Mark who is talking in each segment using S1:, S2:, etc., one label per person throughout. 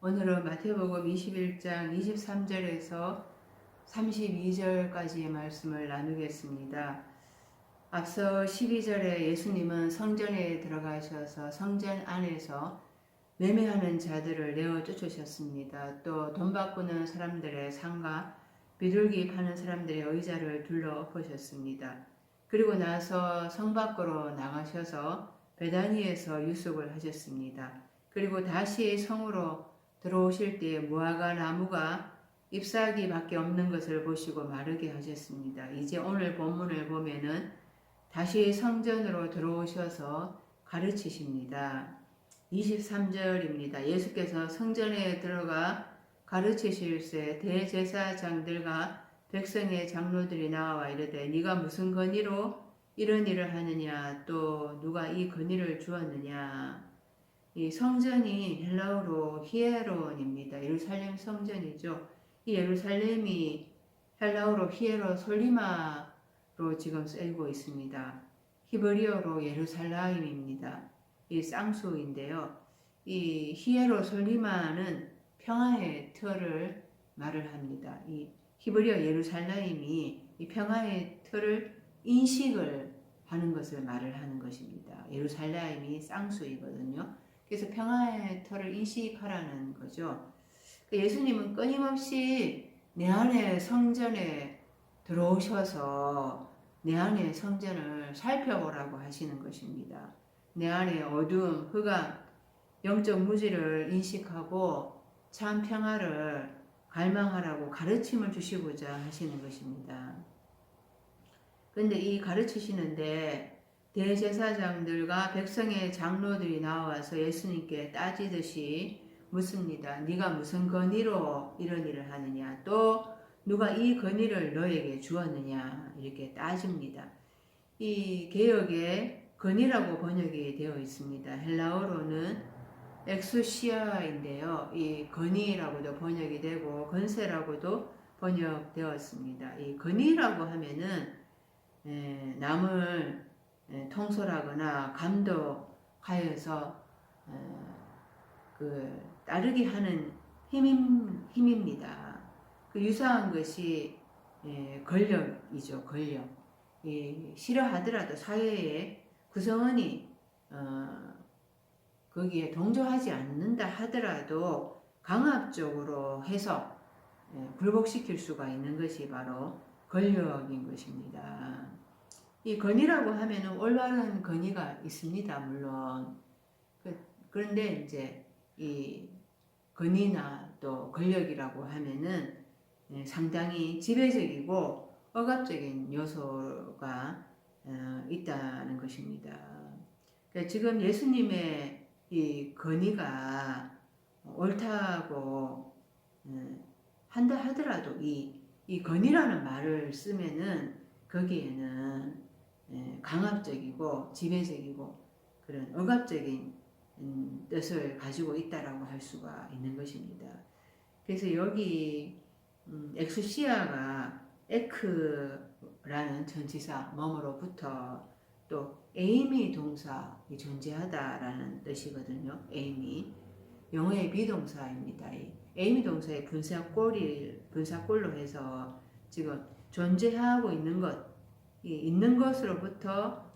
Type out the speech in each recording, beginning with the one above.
S1: 오늘은 마태복음 21장 23절에서 32절까지의 말씀을 나누겠습니다. 앞서 12절에 예수님은 성전에 들어가셔서 성전 안에서 매매하는 자들을 내어 쫓으셨습니다. 또 돈 바꾸는 사람들의 상가, 비둘기 파는 사람들의 의자를 둘러보셨습니다. 그리고 나서 성 밖으로 나가셔서 베다니에서 유숙을 하셨습니다. 그리고 다시 성으로 들어오실 때에 무화과 나무가 잎사귀밖에 없는 것을 보시고 마르게 하셨습니다. 이제 오늘 본문을 보면은 다시 성전으로 들어오셔서 가르치십니다. 23절입니다. 예수께서 성전에 들어가 가르치실새 대제사장들과 백성의 장로들이 나와 이르되 네가 무슨 권위로 이런 일을 하느냐, 또 누가 이 권위를 주었느냐. 이 성전이 헬라어로 히에론입니다. 예루살렘 성전이죠. 이 예루살렘이 헬라어로 히에로솔리마로 지금 쓰이고 있습니다. 히브리어로 예루살라임입니다. 이 쌍수인데요. 이 히에로솔리마는 평화의 틀을 말을 합니다. 이 히브리어 예루살라임이 이 평화의 틀을 인식을 하는 것을 말을 하는 것입니다. 예루살라임이 쌍수이거든요. 그래서 평화의 틀을 인식하라는 거죠. 예수님은 끊임없이 내 안에 성전에 들어오셔서 내 안에 성전을 살펴보라고 하시는 것입니다. 내 안에 어두움, 흑암, 영적 무지를 인식하고 참 평화를 갈망하라고 가르침을 주시고자 하시는 것입니다. 그런데 이 가르치시는데 대제사장들과 백성의 장로들이 나와서 예수님께 따지듯이 묻습니다. 네가 무슨 권위로 이런 일을 하느냐? 또 누가 이 권위를 너에게 주었느냐? 이렇게 따집니다. 이 개역에 권위라고 번역이 되어 있습니다. 헬라어로는 엑수시아인데요. 이 권위라고도 번역이 되고 건세라고도 번역되었습니다. 이 권위라고 하면은 남을 통솔하거나 감독하여서 따르게 하는 힘입니다. 그 유사한 것이 권력이죠. 권력. 싫어하더라도 사회의 구성원이 거기에 동조하지 않는다 하더라도 강압적으로 해서 굴복시킬 수가 있는 것이 바로 권력인 것입니다. 이 권위라고 하면은 올바른 권위가 있습니다. 물론. 그런데 이제 이 권위나 또 권력이라고 하면은 상당히 지배적이고 억압적인 요소가 있다는 것입니다. 그러니까 지금 예수님의 이 권위가 옳다고 한다 하더라도 이 권위라는 말을 쓰면은 거기에는 강압적이고 지배적이고 그런 억압적인 뜻을 가지고 있다라고 할 수가 있는 것입니다. 그래서 여기 엑수시아가 에크라는 전치사 뭐뭐로부터 또 에이미 동사이 존재하다라는 뜻이거든요. 에이미 영어의 비동사입니다. 에이미 동사의 분사꼴로 해서 지금 존재하고 있는 것, 있는 것으로부터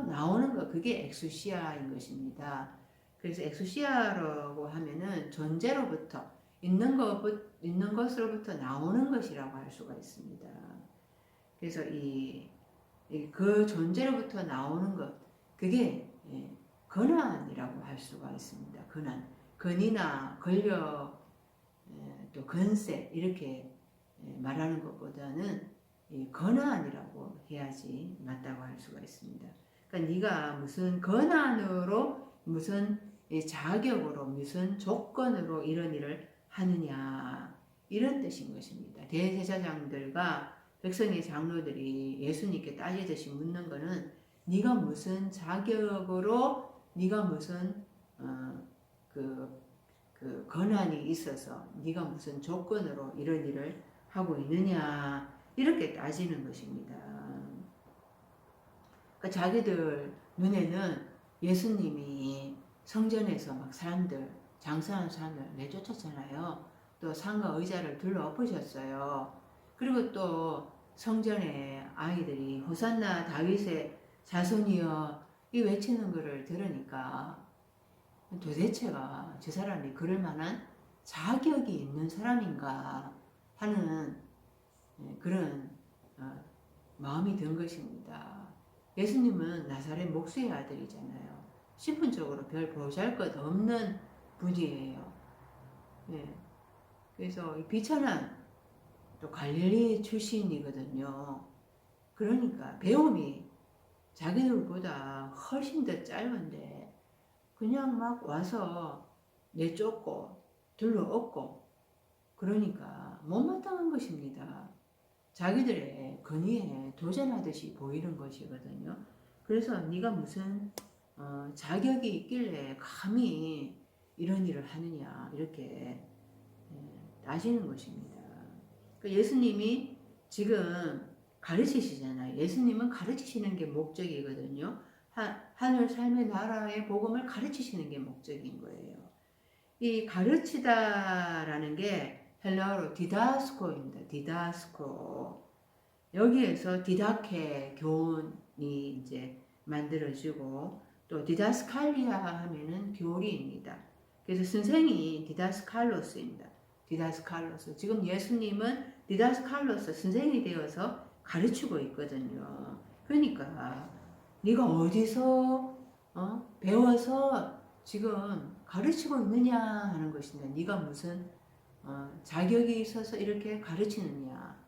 S1: 나오는 것, 그게 엑수시아인 것입니다. 그래서 엑수시아라고 하면은 존재로부터 있는 것으로부터 나오는 것이라고 할 수가 있습니다. 그래서 그 존재로부터 나오는 것, 그게 권한이라고 할 수가 있습니다. 권위나 권력, 또 권세 이렇게 말하는 것보다는 권한이라고 해야지 맞다고 할 수가 있습니다. 그러니까 네가 무슨 권한으로, 무슨 자격으로, 무슨 조건으로 이런 일을 하느냐, 이런 뜻인 것입니다. 대제사장들과 백성의 장로들이 예수님께 따지듯이 묻는 것은 네가 무슨 자격으로, 네가 무슨 그 권한이 있어서 네가 무슨 조건으로 이런 일을 하고 있느냐, 이렇게 따지는 것입니다. 그러니까 자기들 눈에는 예수님이 성전에서 막 사람들 장사한 사람을 내쫓았잖아요. 또 상과 의자를 둘러 엎으셨어요. 그리고 또 성전에 아이들이 호산나 다윗의 자손이여 이 외치는 것을 들으니까 도대체가 저 사람이 그럴 만한 자격이 있는 사람인가 하는 그런 마음이 든 것입니다. 예수님은 나사렛 목수의 아들이잖아요. 신분적으로 별 보잘것없는 분이에요. 예. 그래서 비천한 또 갈릴리 출신이거든요. 그러니까 배움이 자기들보다 훨씬 더 짧은데 그냥 막 와서 내쫓고 둘러엎고 그러니까 못마땅한 것입니다. 자기들의 권위에 도전하듯이 보이는 것이거든요. 그래서 네가 무슨 자격이 있길래 감히 이런 일을 하느냐 이렇게 따지는 것입니다. 예수님이 지금 가르치시잖아요. 예수님은 가르치시는 게 목적이거든요. 하늘 삶의 나라의 복음을 가르치시는 게 목적인 거예요. 이 가르치다라는 게 헬라어로 디다스코입니다. 디다스코. 여기에서 디다케 교훈이 이제 만들어지고 또 디다스칼리아 하면은 교리입니다. 그래서 선생이 디다스칼로스입니다. 디다스칼로스. 지금 예수님은 디다스칼로스 선생이 되어서 가르치고 있거든요. 그러니까 네가 어디서 배워서 지금 가르치고 있느냐 하는 것인데 네가 무슨 자격이 있어서 이렇게 가르치느냐.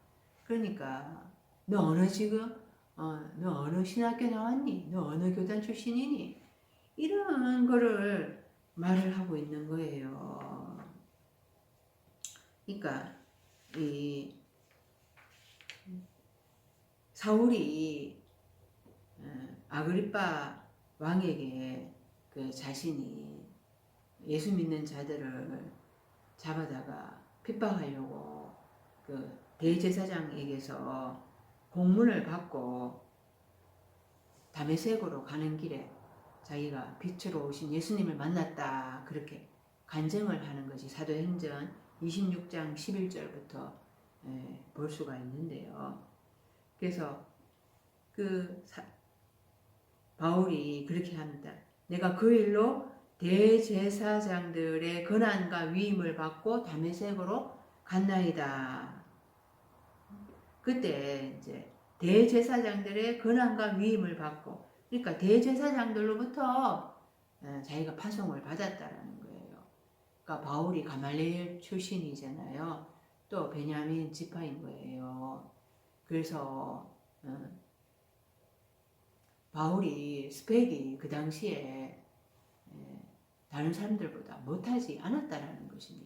S1: 그러니까 너 어느 지금 너 어느 신학교 나왔니? 너 어느 교단 출신이니? 이런 거를 말을 하고 있는 거예요. 그러니까 이 사울이 아그리빠 왕에게 그 자신이 예수 믿는 자들을 잡아다가 핍박하려고 그 대제사장에게서 공문을 받고 다메섹으로 가는 길에 자기가 빛으로 오신 예수님을 만났다 그렇게 간증을 하는 것이 사도행전 26장 11절부터 볼 수가 있는데요. 그래서 바울이 그렇게 합니다. 내가 그 일로 대제사장들의 권한과 위임을 받고 다메섹으로 갔나이다. 그때 이제 대제사장들의 권한과 위임을 받고, 그러니까 대제사장들로부터 자기가 파송을 받았다라는 거예요. 그러니까 바울이 가말리엘 출신이잖아요. 또 베냐민 지파인 거예요. 그래서 바울이 스펙이 그 당시에 다른 사람들보다 못하지 않았다라는 것입니다.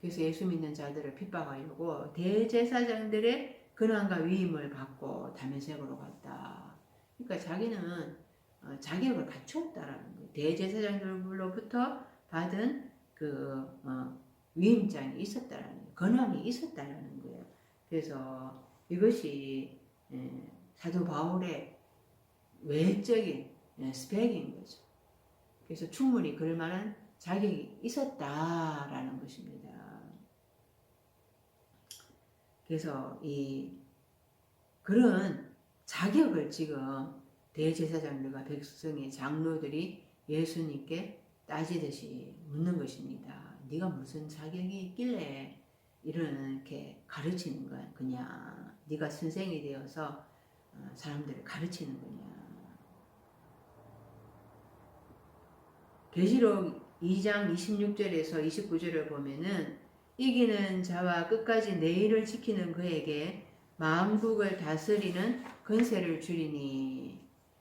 S1: 그래서 예수 믿는 자들을 핍박하려고 대제사장들의 권한과 위임을 받고 다메섹으로 갔다. 그러니까 자기는 자격을 갖추었다라는 거예요. 대제사장들로부터 받은 그 위임장이 있었다라는 거예요. 권한이 있었다라는 거예요. 그래서 이것이 사도 바울의 외적인 스펙인 거죠. 그래서 충분히 그럴 만한 자격이 있었다라는 것입니다. 그래서 그런 자격을 지금 대제사장들과 백성의 장로들이 예수님께 따지듯이 묻는 것입니다. 네가 무슨 자격이 있길래 이렇게 가르치는 거야? 그냥 네가 선생이 되어서 사람들을 가르치는 거냐? 계시록 2장 26절에서 29절을 보면은 이기는 자와 끝까지 내 일을 지키는 그에게 만국을 다스리는 권세를 주리니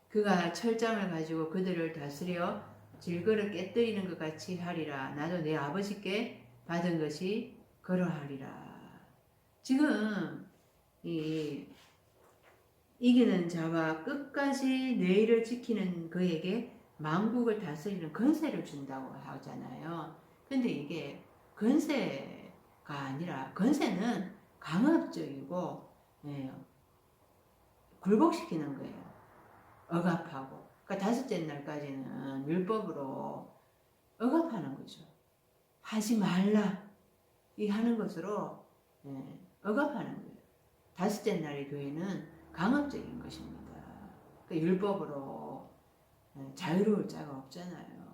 S1: 그가 철장을 가지고 그들을 다스려 질그릇 깨뜨리는 것 같이 하리라. 나도 내 아버지께 받은 것이 그러하리라. 지금 이기는 자와 끝까지 내 일을 지키는 그에게 만국을 다스리는 권세를 준다고 하잖아요. 근데 이게 권세가 아니라 권세는 강압적이고 굴복시키는 거예요. 억압하고. 그러니까 다섯째 날까지는 율법으로 억압하는 거죠. 하지 말라 이 하는 것으로 억압하는 거예요. 다섯째 날의 교회는 강압적인 것입니다. 그러니까 율법으로 자유로울 자가 없잖아요.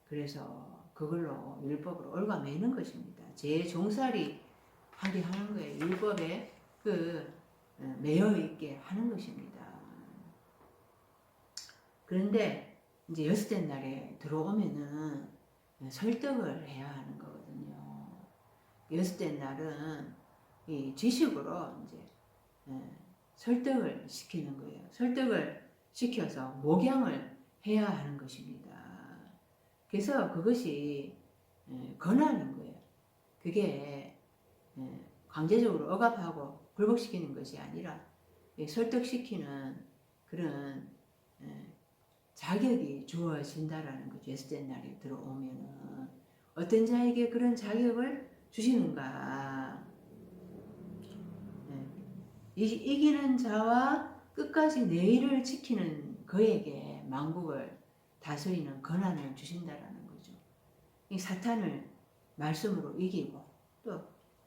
S1: 그래서 그걸로 율법으로 얽어매는 것입니다. 제 종살이 하게 하는 거예요. 율법에 매여 있게 하는 것입니다. 그런데 이제 여섯째 날에 들어오면은 설득을 해야 하는 거거든요. 여섯째 날은 이 지식으로 이제 설득을 시키는 거예요. 설득을 시켜서 목양을 해야 하는 것입니다. 그래서 그것이 권한인 거예요. 그게 강제적으로 억압하고 굴복시키는 것이 아니라 설득시키는 그런 자격이 주어진다라는 거죠. 여섯째 날에 들어오면은 어떤 자에게 그런 자격을 주시는가? 이기는 자와 끝까지 내일을 지키는 그에게 만국을 다스리는 권한을 주신다라는 거죠. 이 사탄을 말씀으로 이기고 또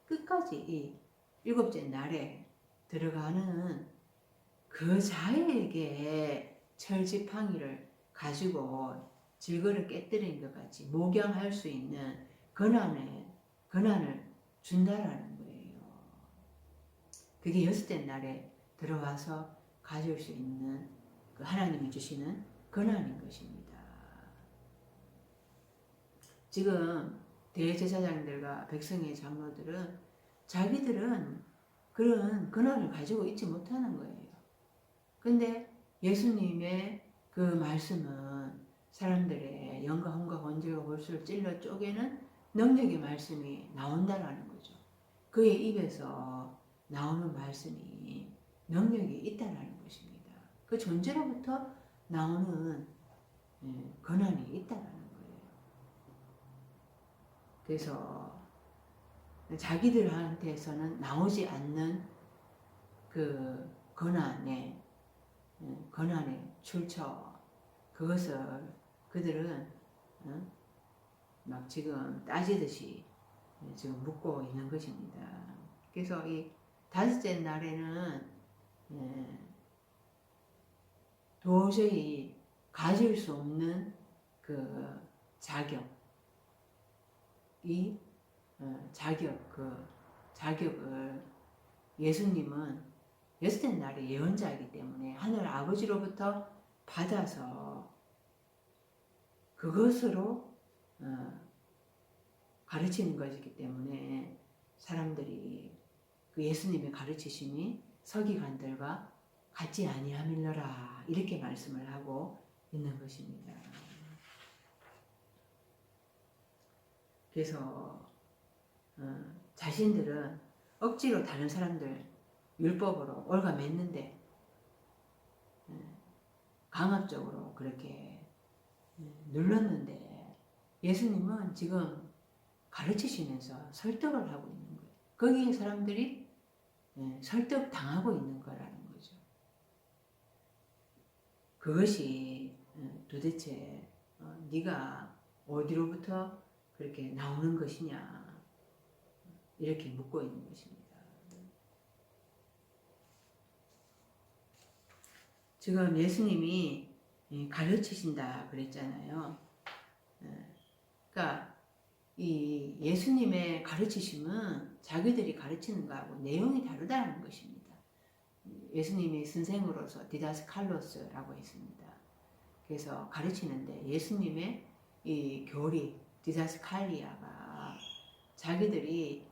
S1: 끝까지 이 일곱째 날에 들어가는 그 자에게 철지팡이를 가지고 질거를 깨뜨린 것 같이 목양할 수 있는 권한을 준다라는 거예요. 그게 여섯째 날에 들어와서 가질 수 있는 그 하나님이 주시는 권한인 것입니다. 지금 대제사장들과 백성의 장로들은 자기들은 그런 권한을 가지고 있지 못하는 거예요. 근데 예수님의 그 말씀은 사람들의 영과 혼과 권세와 골수를 찔러 쪼개는 능력의 말씀이 나온다라는 거죠. 그의 입에서 나오는 말씀이 능력이 있다라는 것입니다. 그 존재로부터 나오는 권한이 있다라는 거예요. 그래서 자기들한테서는 나오지 않는 그 권한의 출처, 그것을 그들은 막 지금 따지듯이 지금 묻고 있는 것입니다. 그래서 이 다섯째 날에는 도저히 가질 수 없는 그 자격을 예수님은 여섯째 날의 예언자이기 때문에 하늘 아버지로부터 받아서 그것으로 가르치는 것이기 때문에 사람들이 그 예수님의 가르치심이 서기관들과 같지 아니함일러라 이렇게 말씀을 하고 있는 것입니다. 그래서 자신들은 억지로 다른 사람들 율법으로 얽어맸는데 강압적으로 그렇게 눌렀는데 예수님은 지금 가르치시면서 설득을 하고 있는 거예요. 거기에 사람들이 설득당하고 있는 거라는 거죠. 그것이 도대체 네가 어디로부터 그렇게 나오는 것이냐 이렇게 묻고 있는 것입니다. 지금 예수님이 가르치신다 그랬잖아요. 그러니까 이 예수님의 가르치심은 자기들이 가르치는 거하고 내용이 다르다는 것입니다. 예수님이 선생으로서 디다스칼로스라고 했습니다. 그래서 가르치는데 예수님의 이 교리 디다스칼리아가 자기들이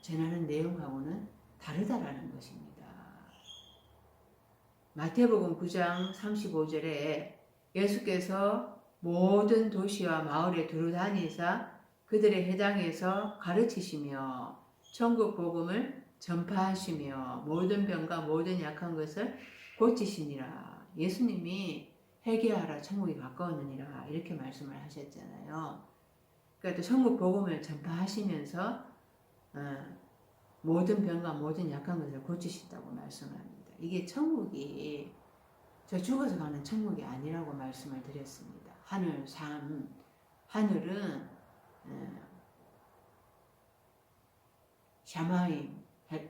S1: 전하는 내용하고는 다르다라는 것입니다. 마태복음 9장 35절에 예수께서 모든 도시와 마을에 두루 다니사 그들의 회당에서 가르치시며 천국 복음을 전파하시며 모든 병과 모든 약한 것을 고치시니라. 예수님이 회개하라 천국이 가까웠느니라 이렇게 말씀을 하셨잖아요. 그러니까 또 천국 복음을 전파하시면서 모든 병과 모든 약한 것을 고치신다고 말씀합니다. 이게 천국이 저 죽어서 가는 천국이 아니라고 말씀을 드렸습니다. 하늘은 샤마임,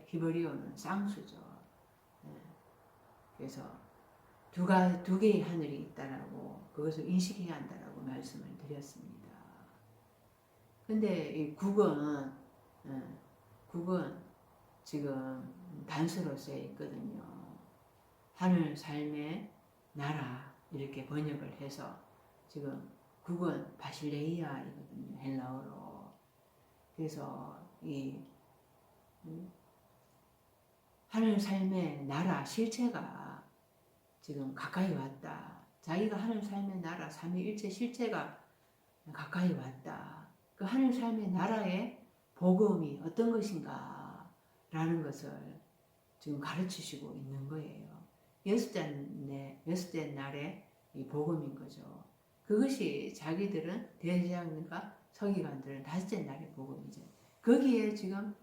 S1: 히브리어는 쌍수죠. 예. 그래서 두 개의 하늘이 있다라고 그것을 인식해야 한다라고 말씀을 드렸습니다. 근데 이 국은 지금 단수로 쓰여 있거든요. 하늘 삶의 나라 이렇게 번역을 해서 지금 국은 바실레이아이거든요. 헬라어로. 그래서 이 하늘 삶의 나라 실체가 지금 가까이 왔다. 자기가 하늘 삶의 나라 삼위일체 실체가 가까이 왔다. 그 하늘 삶의 나라의 복음이 어떤 것인가 라는 것을 지금 가르치시고 있는 거예요. 여섯째 날의 이 복음인 거죠. 그것이 자기들은 대제사장과 서기관들은 다섯째 날의 복음이죠. 거기에 지금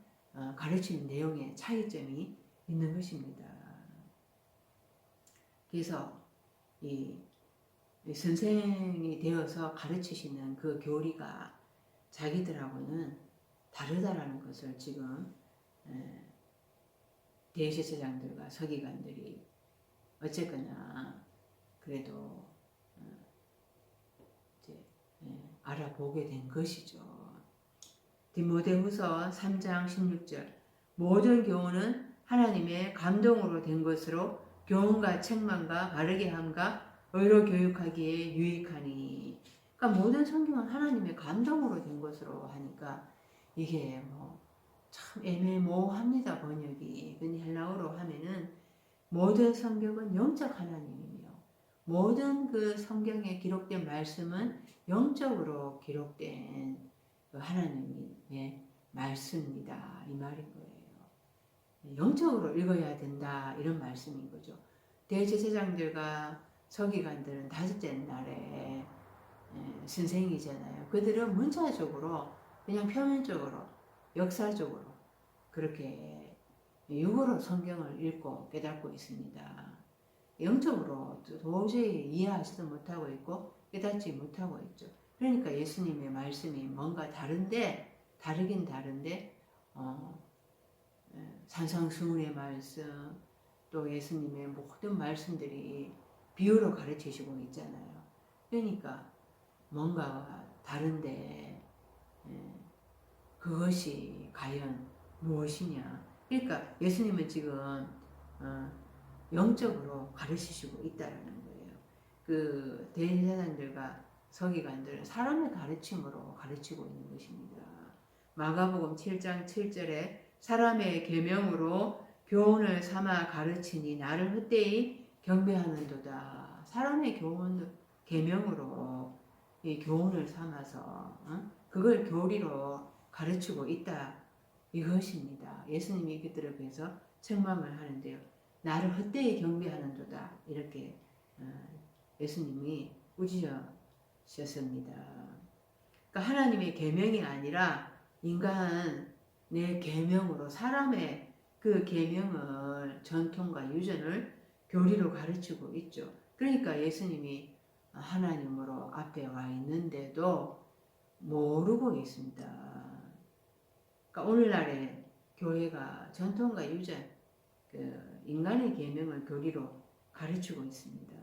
S1: 가르치는 내용의 차이점이 있는 것입니다. 그래서 이 선생이 되어서 가르치시는 그 교리가 자기들하고는 다르다라는 것을 지금 대제사장들과 서기관들이 어쨌거나 그래도 이제 알아보게 된 것이죠. 디모데후서 3장 16절 모든 교훈은 하나님의 감동으로 된 것으로 교훈과 책망과 바르게 함과 의로 교육하기에 유익하니. 그러니까 모든 성경은 하나님의 감동으로 된 것으로 하니까 이게 참 애매모호합니다. 번역이. 근데 헬라어로 하면은 모든 성경은 영적 하나님이며 모든 그 성경에 기록된 말씀은 영적으로 기록된 그 하나님의 말씀입니다. 이 말인 거예요. 영적으로 읽어야 된다 이런 말씀인 거죠. 대제사장들과 서기관들은 다섯째 날에 선생이잖아요. 그들은 문자적으로 그냥 표면적으로 역사적으로 그렇게 육으로 성경을 읽고 깨닫고 있습니다. 영적으로 도저히 이해하지도 못하고 있고 깨닫지 못하고 있죠. 그러니까 예수님의 말씀이 뭔가 다르긴 다른데 산상수훈의 말씀 또 예수님의 모든 말씀들이 비유로 가르치시고 있잖아요. 그러니까 뭔가 다른데 그것이 과연 무엇이냐. 그러니까 예수님은 지금 영적으로 가르치시고 있다는 거예요. 그 대제사장들과 서기관들은 사람의 가르침으로 가르치고 있는 것입니다. 마가복음 7장 7절에 사람의 계명으로 교훈을 삼아 가르치니 나를 헛되이 경배하는도다. 사람의 계명으로 이 교훈을 삼아서 그걸 교리로 가르치고 있다 이것입니다. 예수님이 그들을 위해서 책망을 하는데요. 나를 헛되이 경배하는도다 이렇게 예수님이 꾸짖으셨습니다. 그러니까 하나님의 계명이 아니라 인간의 계명으로 사람의 그 계명을 전통과 유전을 교리로 가르치고 있죠. 그러니까 예수님이 하나님으로 앞에 와 있는데도 모르고 있습니다. 그러니까 오늘날의 교회가 전통과 유전, 그 인간의 계명을 교리로 가르치고 있습니다.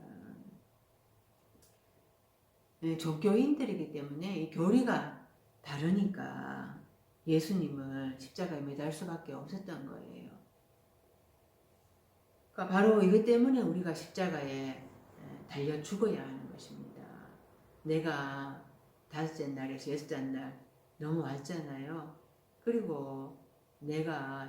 S1: 종교인들이기 때문에 이 교리가 다르니까 예수님을 십자가에 매달 수밖에 없었던 거예요. 그러니까 바로 이것 때문에 우리가 십자가에 달려 죽어야 하는 것입니다. 내가 다섯째 날에서 여섯째 날 넘어왔잖아요. 그리고 내가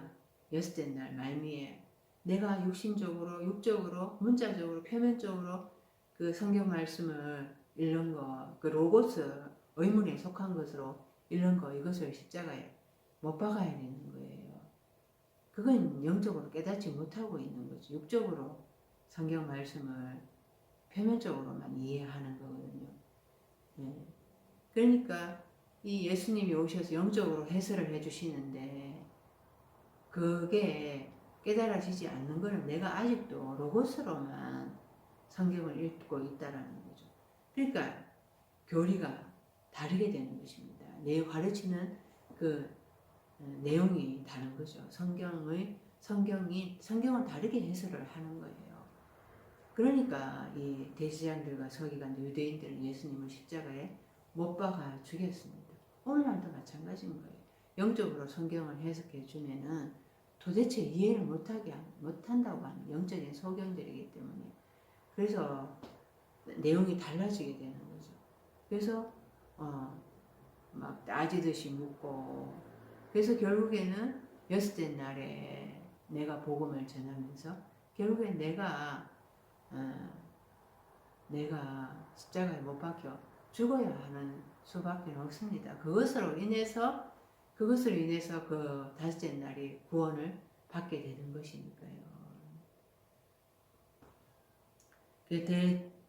S1: 여섯째 날 말미에 내가 육적으로, 문자적으로, 표면적으로 그 성경 말씀을 읽는 거, 그 로고스, 의문에 속한 것으로 읽는 거, 이것을 십자가에 못 박아야 되는 거예요. 그건 영적으로 깨닫지 못하고 있는 거죠. 육적으로 성경 말씀을 표면적으로만 이해하는 거거든요. 네. 그러니까 이 예수님이 오셔서 영적으로 해설을 해주시는데 그게 깨달아지지 않는 것을 내가 아직도 로고스로만 성경을 읽고 있다라는 거죠. 그러니까 교리가 다르게 되는 것입니다. 내 가르치는 그 내용이 다른 거죠. 성경은 다르게 해설을 하는 거예요. 그러니까 이 대제사장들과 서기관들, 유대인들은 예수님을 십자가에 못 박아 죽였습니다. 오늘날도 마찬가지인 거예요. 영적으로 성경을 해석해 주면은 도대체 이해를 못한다고 하는 영적인 소경들이기 때문에 그래서 내용이 달라지게 되는 거죠. 그래서 막 따지듯이 묻고 그래서 결국에는 여섯째 날에 내가 복음을 전하면서 결국엔 내가 십자가에 못 박혀 죽어야 하는 수밖에 없습니다. 그것으로 인해서 그 다섯째 날이 구원을 받게 되는 것이니까요.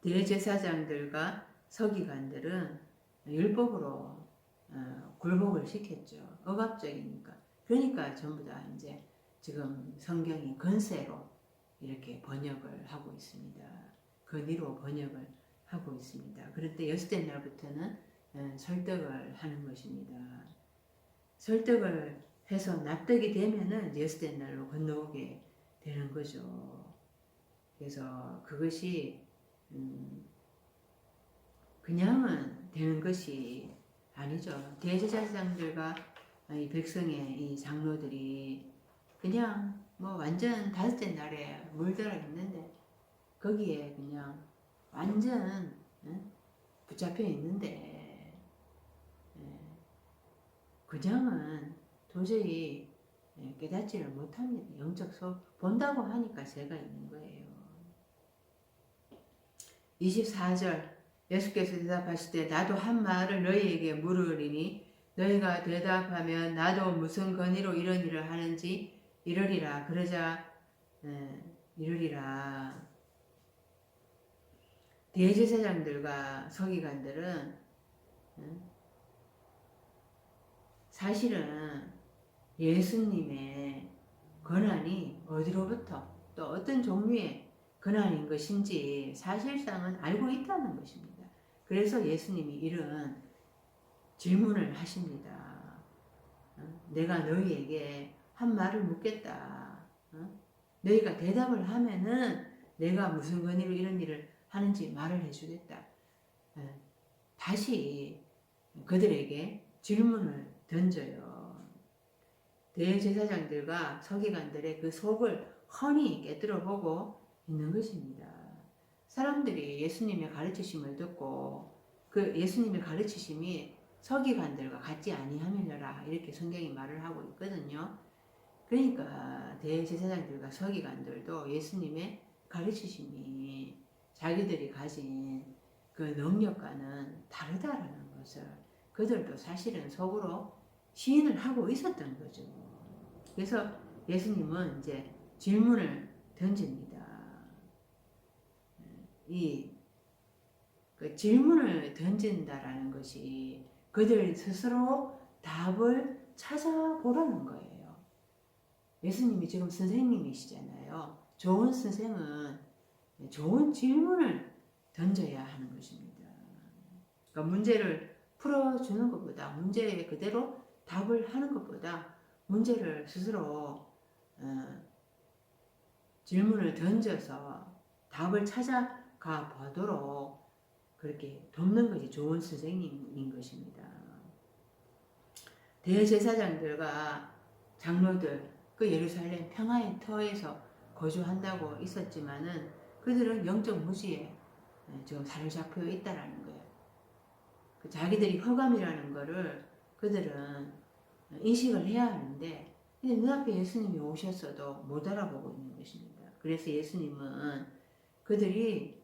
S1: 대제사장들과 서기관들은 율법으로 굴복을 시켰죠. 억압적이니까. 그러니까 전부 다 이제 지금 성경이 건세로 이렇게 번역을 하고 있습니다. 건의로 번역을 하고 있습니다. 그런데 여섯째 날부터는 설득을 하는 것입니다. 설득을 해서 납득이 되면은 여섯째 날로 건너오게 되는 거죠. 그래서 그것이 그냥은 되는 것이 아니죠. 대제사장들과 이 백성의 이 장로들이 그냥 뭐 완전 다섯째 날에 물들어 있는데 거기에 그냥 완전 붙잡혀 있는데 그냥은 도저히 깨닫지를 못합니다. 영적 본다고 하니까 죄가 있는 거예요. 24절 예수께서 대답하실 때 나도 한 말을 너희에게 물으리니 너희가 대답하면 나도 무슨 권위로 이런 일을 하는지 이르리라. 그러자 이르리라. 대제사장들과 서기관들은 사실은 예수님의 권한이 어디로부터 또 어떤 종류의 권한인 것인지 사실상은 알고 있다는 것입니다. 그래서 예수님이 이런 질문을 하십니다. 내가 너희에게 한 말을 묻겠다. 너희가 대답을 하면은 내가 무슨 권위로 이런 일을 하는지 말을 해주겠다. 다시 그들에게 질문을 던져요. 대제사장들과 서기관들의 그 속을 훤히 깨뜨려 보고 있는 것입니다. 사람들이 예수님의 가르치심을 듣고 그 예수님의 가르치심이 서기관들과 같지 아니하밀려라 이렇게 성경이 말을 하고 있거든요. 그러니까 대제사장들과 서기관들도 예수님의 가르치심이 자기들이 가진 그 능력과는 다르다라는 것을 그들도 사실은 속으로 시인을 하고 있었던 거죠. 그래서 예수님은 이제 질문을 던집니다. 그 질문을 던진다라는 것이 그들 스스로 답을 찾아보라는 거예요. 예수님이 지금 선생님이시잖아요. 좋은 선생은 좋은 질문을 던져야 하는 것입니다. 그러니까 문제를 풀어주는 것보다 문제에 그대로 답을 하는 것보다 문제를 스스로 질문을 던져서 답을 찾아가 보도록 그렇게 돕는 것이 좋은 선생님인 것입니다. 대제사장들과 장로들 그 예루살렘 평화의 터에서 거주한다고 있었지만은 그들은 영적 무지에 지금 사로잡혀 있다라는 거예요. 그 자기들이 허감이라는 거를 그들은 인식을 해야 하는데 근데 눈앞에 예수님이 오셨어도 못 알아보고 있는 것입니다. 그래서 예수님은 그들이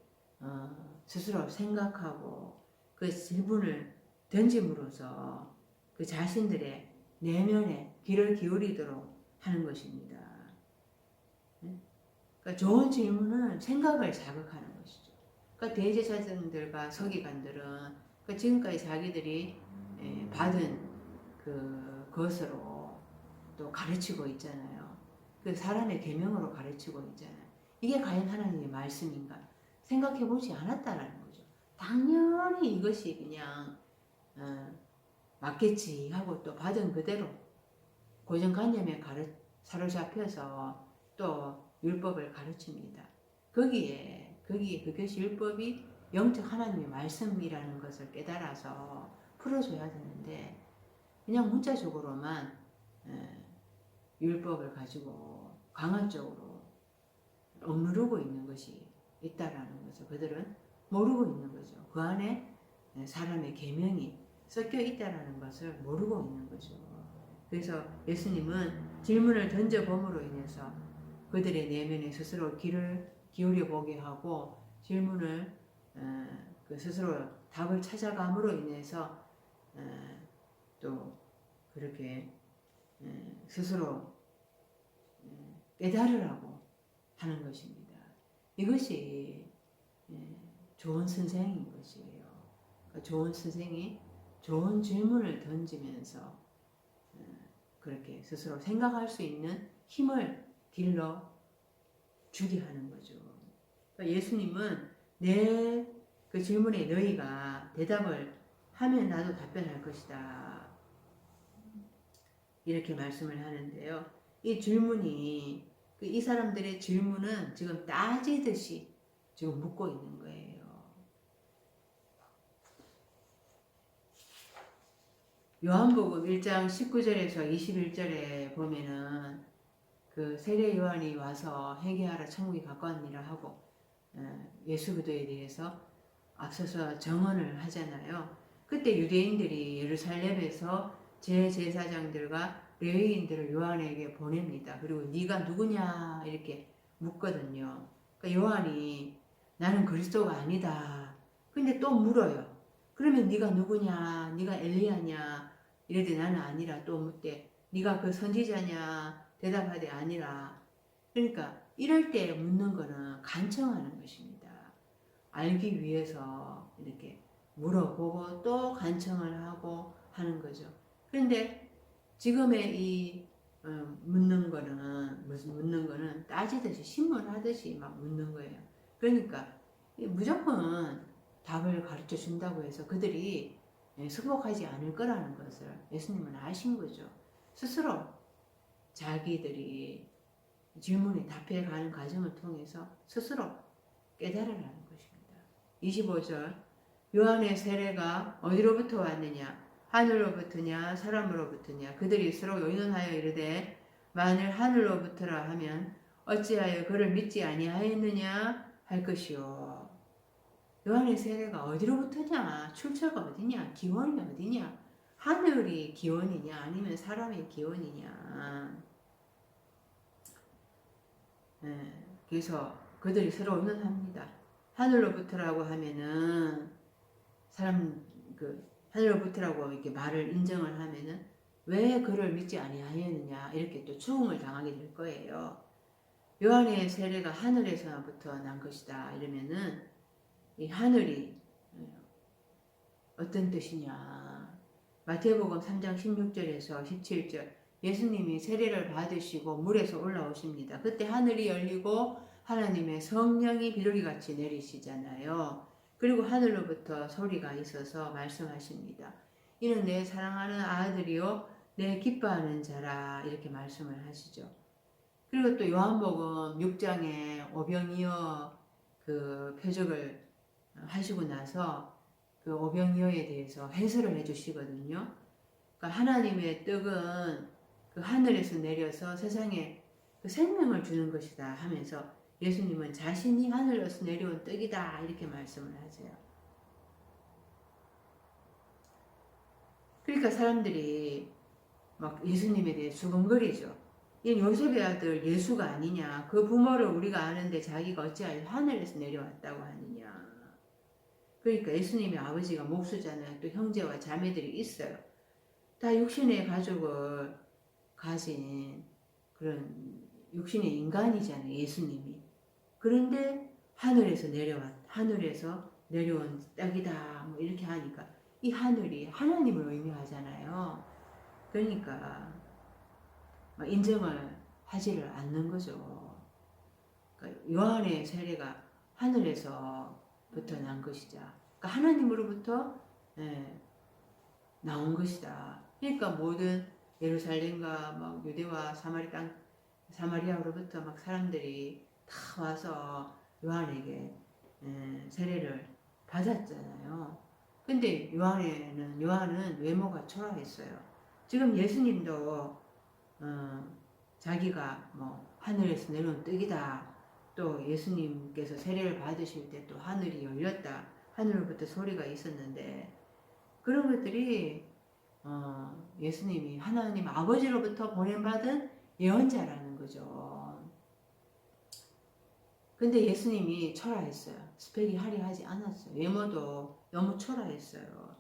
S1: 스스로 생각하고 그 질문을 던짐으로써 그 자신들의 내면에 귀를 기울이도록 하는 것입니다. 그러니까 좋은 질문은 생각을 자극하는 것이죠. 그러니까 대제사장들과 서기관들은 그러니까 지금까지 자기들이 받은 그것으로 또 가르치고 있잖아요. 그 사람의 계명으로 가르치고 있잖아요. 이게 과연 하나님의 말씀인가 생각해 보지 않았다라는 거죠. 당연히 이것이 그냥 맞겠지 하고 또 받은 그대로 고정관념에 사로잡혀서 또 율법을 가르칩니다. 거기에 그것이 율법이 영적 하나님의 말씀이라는 것을 깨달아서 풀어줘야 되는데 그냥 문자적으로만 율법을 가지고 강압적으로 억누르고 있는 것이 있다라는 것을 그들은 모르고 있는 거죠. 그 안에 사람의 계명이 섞여 있다라는 것을 모르고 있는 거죠. 그래서 예수님은 질문을 던져봄으로 인해서 그들의 내면에 스스로 귀를 기울여 보게 하고 질문을 스스로 답을 찾아감으로 인해서 또 그렇게 스스로 깨달으라고 하는 것입니다. 이것이 좋은 선생인 것이에요. 좋은 선생이 좋은 질문을 던지면서 그렇게 스스로 생각할 수 있는 힘을 길러 주게 하는 거죠. 그러니까 예수님은 내 그 질문에 너희가 대답을 하면 나도 답변할 것이다. 이렇게 말씀을 하는데요. 이 질문이 이 사람들의 질문은 지금 따지듯이 지금 묻고 있는 거예요. 요한복음 1장 19절에서 21절에 보면은 그 세례 요한이 와서 회개하라 천국이 가까웠니라 하고 예수 그리스도에 대해서 앞서서 정언을 하잖아요. 그때 유대인들이 예루살렘에서 제사장들과 레위인들을 요한에게 보냅니다. 그리고 네가 누구냐 이렇게 묻거든요. 그러니까 요한이 나는 그리스도가 아니다. 근데 또 물어요. 그러면 네가 누구냐? 네가 엘리야냐? 이래도 나는 아니라 또 묻대. 네가 그 선지자냐? 대답하되 아니라. 그러니까 이럴 때 묻는 거는 간청하는 것입니다. 알기 위해서 이렇게 물어보고 또 간청을 하고 하는 거죠. 그런데 지금의 이 묻는 거는 따지듯이 신문하듯이 막 묻는 거예요. 그러니까 무조건 답을 가르쳐 준다고 해서 그들이 승복하지 않을 거라는 것을 예수님은 아신 거죠. 스스로 자기들이 질문에 답해가는 과정을 통해서 스스로 깨달으라는 것입니다. 25절 요한의 세례가 어디로부터 왔느냐 하늘로부터냐 사람으로부터냐 그들이 서로 의논하여 이르되 만일 하늘로부터라 하면 어찌하여 그를 믿지 아니하였느냐 할 것이요. 요한의 세례가 어디로부터냐 출처가 어디냐 기원이 어디냐 하늘이 기원이냐 아니면 사람의 기원이냐. 그래서 그들이 서로 의논합니다. 하늘로부터라고 하면은 하늘로부터라고 이렇게 말을 인정을 하면은 왜 그를 믿지 아니하였느냐 이렇게 또 추궁을 당하게 될 거예요. 요한의 세례가 하늘에서부터 난 것이다 이러면은 이 하늘이 어떤 뜻이냐. 마태복음 3장 16절에서 17절 예수님이 세례를 받으시고 물에서 올라오십니다. 그때 하늘이 열리고 하나님의 성령이 비둘기같이 내리시잖아요. 그리고 하늘로부터 소리가 있어서 말씀하십니다. 이는 내 사랑하는 아들이요 내 기뻐하는 자라 이렇게 말씀을 하시죠. 그리고 또 요한복음 6장에 오병이어 그 표적을 하시고 나서 그 오병이어에 대해서 해설을 해주시거든요. 그러니까 하나님의 떡은 그 하늘에서 내려서 세상에 그 생명을 주는 것이다 하면서 예수님은 자신이 하늘에서 내려온 떡이다 이렇게 말씀을 하세요. 그러니까 사람들이 막 예수님에 대해 수근거리죠. 이 요셉의 아들 예수가 아니냐. 그 부모를 우리가 아는데 자기가 어찌하여 하늘에서 내려왔다고 하느냐. 그러니까 예수님의 아버지가 목수잖아요. 또 형제와 자매들이 있어요. 다 육신의 가족을 가진 그런 육신의 인간이잖아요. 예수님이. 그런데 하늘에서 내려온 떡이다 뭐 이렇게 하니까 이 하늘이 하나님을 의미하잖아요. 그러니까 인정을 하지를 않는 거죠. 그러니까 요한의 세례가 하늘에서부터 난 것이자 그러니까 하나님으로부터 나온 것이다. 그러니까 모든 예루살렘과 막 유대와 사마리아로부터 막 사람들이 다 와서 요한에게 세례를 받았잖아요. 근데 요한은 외모가 초라했어요. 지금 예수님도 자기가 뭐 하늘에서 내려온 떡이다. 또 예수님께서 세례를 받으실 때 또 하늘이 열렸다. 하늘로부터 소리가 있었는데 그런 것들이 예수님이 하나님 아버지로부터 보낸받은 예언자라는 거죠. 근데 예수님이 초라했어요. 스펙이 화려하지 않았어요. 외모도 너무 초라했어요.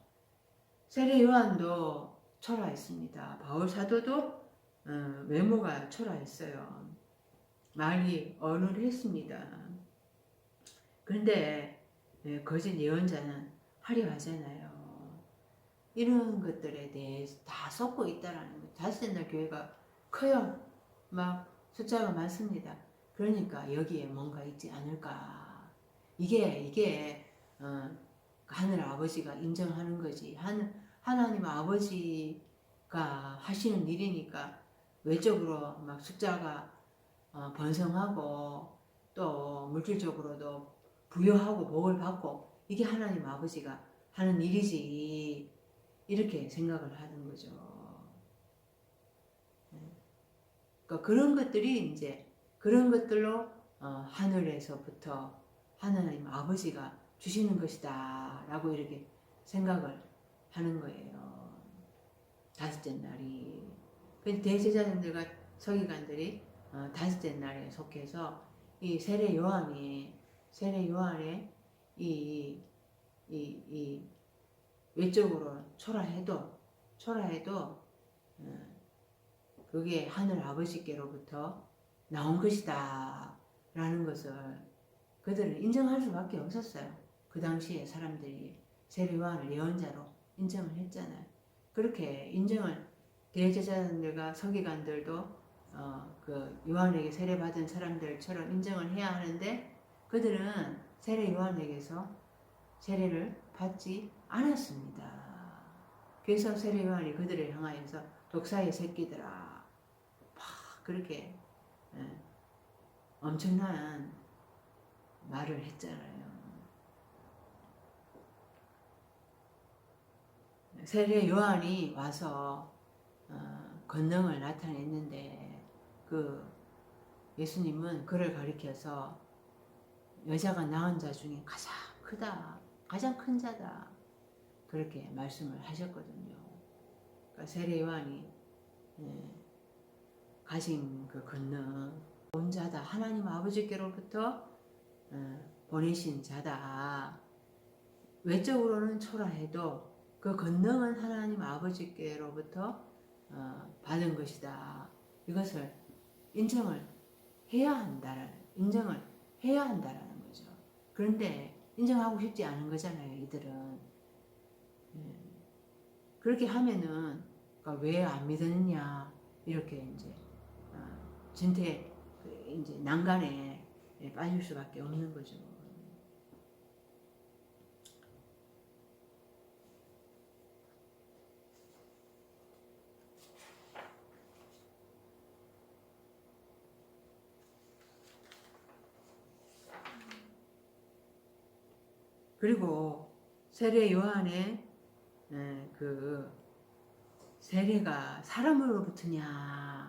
S1: 세례 요한도 초라했습니다. 바울 사도도 외모가 초라했어요. 말이 어눌했습니다. 그런데 거짓 예언자는 화려하잖아요. 이런 것들에 대해서 다 섞고 있다라는 거예요. 다섯째 날 교회가 커요. 막 숫자가 많습니다. 그러니까 여기에 뭔가 있지 않을까. 이게 하늘 아버지가 인정하는 거지. 하나님 아버지가 하시는 일이니까 외적으로 막 숫자가 번성하고 또 물질적으로도 부여하고 복을 받고 이게 하나님 아버지가 하는 일이지 이렇게 생각을 하는 거죠. 그러니까 그런 것들이 이제 그런 것들로 하늘에서부터 하나님 아버지가 주시는 것이다 라고 이렇게 생각을 하는 거예요. 다섯째 날이. 대제사장들과 서기관들이 다섯째 날에 속해서 이 세례 요한의 이 외적으로 초라해도 그게 하늘 아버지께로부터 나온 것이다 라는 것을 그들은 인정할 수밖에 없었어요. 그 당시에 사람들이 세례 요한을 예언자로 인정을 했잖아요. 그렇게 인정을 대제사장들과 서기관들도 그 요한에게 세례받은 사람들처럼 인정을 해야 하는데 그들은 세례 요한에게서 세례를 받지 않았습니다. 그래서 세례 요한이 그들을 향하여서 독사의 새끼들아 막 그렇게 엄청난 말을 했잖아요. 세례 요한이 와서 권능을 나타냈는데 그 예수님은 그를 가리켜서 여자가 낳은 자 중에 가장 크다, 가장 큰 자다 그렇게 말씀을 하셨거든요. 그러니까 세례 요한이 가진 그 권능, 온 자다, 하나님 아버지께로부터 보내신 자다. 외적으로는 초라해도 그 권능은 하나님 아버지께로부터 받은 것이다. 이것을 인정을 해야 한다라는 거죠. 그런데 인정하고 싶지 않은 거잖아요, 이들은. 그렇게 하면은 그러니까 왜 안 믿었냐 이렇게 이제 이제 난간에 빠질 수밖에 없는 거죠. 그리고 세례 요한의 그 세례가 사람으로부터냐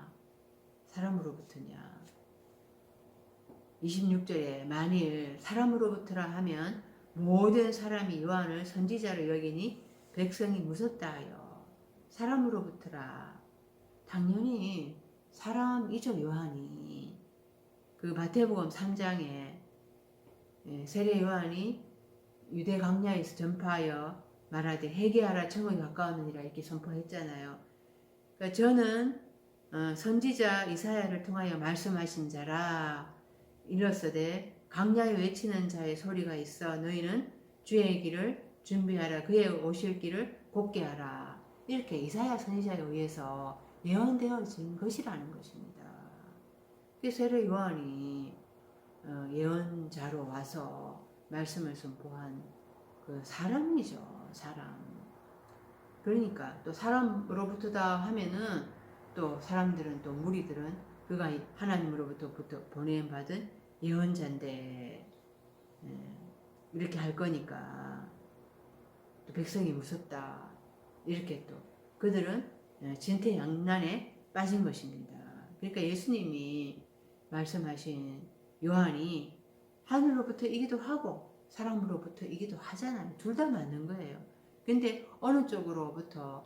S1: 26절에 만일 사람으로부터라 하면 모든 사람이 요한을 선지자로 여기니 백성이 무섭다 하여. 사람으로부터라 당연히 사람이죠. 요한이 그 마태복음 3장에 세례 요한이 유대 광야에서 전파하여 말하되 회개하라 청을 가까웠느니라 이렇게 선포했잖아요. 그러니까 저는 선지자 이사야를 통하여 말씀하신 자라 일렀으되 광야에 외치는 자의 소리가 있어 너희는 주의 길을 준비하라 그의 오실 길을 곧게 하라 이렇게 이사야 선지자에 의해서 예언되어진 것이라는 것입니다. 세례 요한이 예언자로 와서 말씀을 선포한 그 사람이죠. 사람. 그러니까 또 사람으로부터다 하면은 또 사람들은 또 무리들은 그가 하나님으로부터 보내받은 예언자인데 이렇게 할 거니까 또 백성이 무섭다 이렇게 또 그들은 진퇴양난에 빠진 것입니다. 그러니까 예수님이 말씀하신 요한이 하늘로부터 이기도 하고 사람으로부터 이기도 하잖아요. 둘 다 맞는 거예요. 근데 어느 쪽으로부터다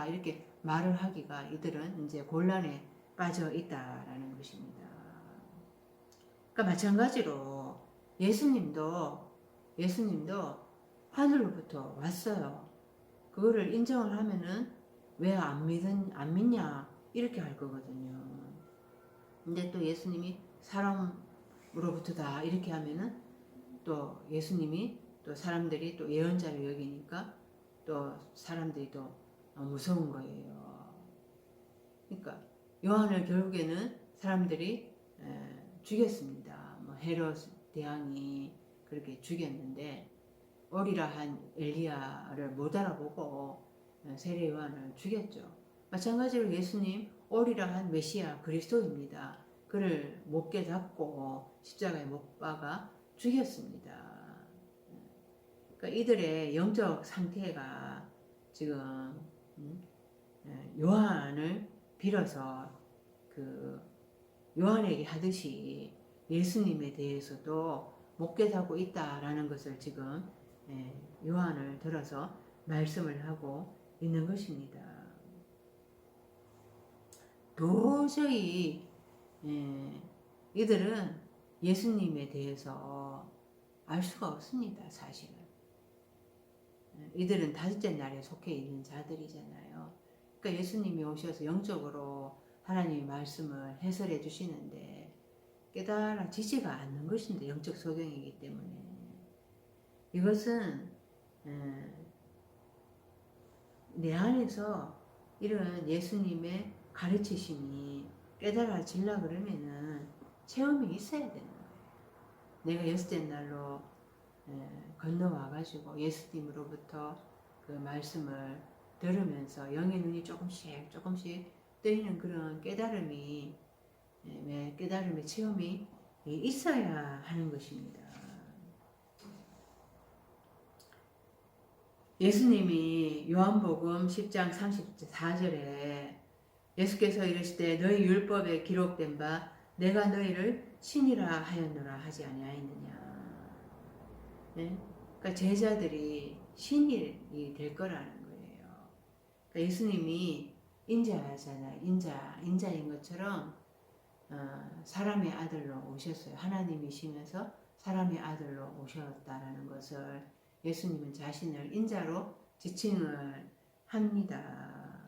S1: 이렇게 말을 하기가 이들은 이제 곤란에 빠져 있다라는 것입니다. 그러니까 마찬가지로 예수님도 하늘로부터 왔어요. 그거를 인정을 하면은 왜 안 믿냐 이렇게 할 거거든요. 근데 또 예수님이 사람으로부터다 이렇게 하면은 또 예수님이 또 사람들이 또 예언자를 여기니까 또 사람들이 또 무서운 거예요. 그러니까 요한을 결국에는 사람들이 죽였습니다. 뭐 헤롯 대왕이 그렇게 죽였는데 어리라 한 엘리야를 못 알아보고 세례 요한을 죽였죠. 마찬가지로 예수님 어리라 한 메시아 그리스도입니다. 그를 못 깨닫고 십자가에 못 박아 죽였습니다. 그러니까 이들의 영적 상태가 지금 요한을 빌어서 그 요한에게 하듯이 예수님에 대해서도 못 깨닫고 있다라는 것을 지금 요한을 들어서 말씀을 하고 있는 것입니다. 도저히 이들은 예수님에 대해서 알 수가 없습니다. 사실은 이들은 다섯째 날에 속해 있는 자들이잖아요. 그러니까 예수님이 오셔서 영적으로 하나님의 말씀을 해설해 주시는데 깨달아지지가 않는 것인데 영적 소경이기 때문에 이것은 내 안에서 이런 예수님의 가르치심이 깨달아지려 그러면은 체험이 있어야 되는 거예요. 내가 여섯째 날로 건너와가지고 예수님으로부터 그 말씀을 들으면서 영의 눈이 조금씩 뜨이는 그런 깨달음의 체험이 있어야 하는 것입니다. 예수님이 요한복음 10장 34절에 예수께서 이르시되 너희 율법에 기록된 바 내가 너희를 신이라 하였노라 하지 아니하였느냐. 네? 그러니까 제자들이 신이 될 거라는 거예요. 그러니까 예수님이 인자잖아요. 인자인 것처럼 사람의 아들로 오셨어요. 하나님이시면서 사람의 아들로 오셨다라는 것을 예수님은 자신을 인자로 지칭을 합니다.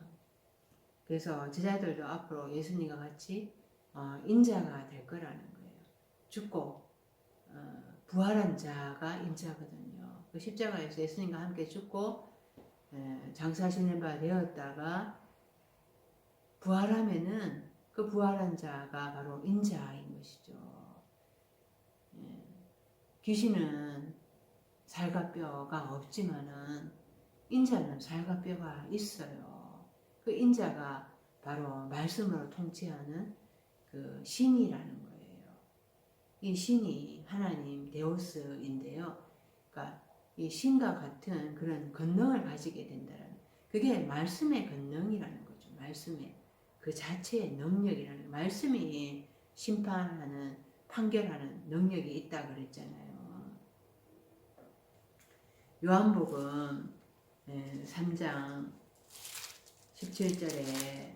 S1: 그래서 제자들도 앞으로 예수님과 같이 인자가 될 거라는 거예요. 죽고 부활한 자가 인자거든요. 그 십자가에서 예수님과 함께 죽고 장사하시는 바 되었다가 부활하면은 그 부활한 자가 바로 인자인 것이죠. 귀신은 살과 뼈가 없지만은 인자는 살과 뼈가 있어요. 그 인자가 바로 말씀으로 통치하는 그 신이라는 거예요. 이 신이 하나님 데우스인데요. 그러니까 이 신과 같은 그런 권능을 가지게 된다는 그게 말씀의 권능이라는 거죠. 말씀의 그 자체의 능력이라는 말씀이 심판하는 판결하는 능력이 있다 그랬잖아요. 요한복음 3장 17절에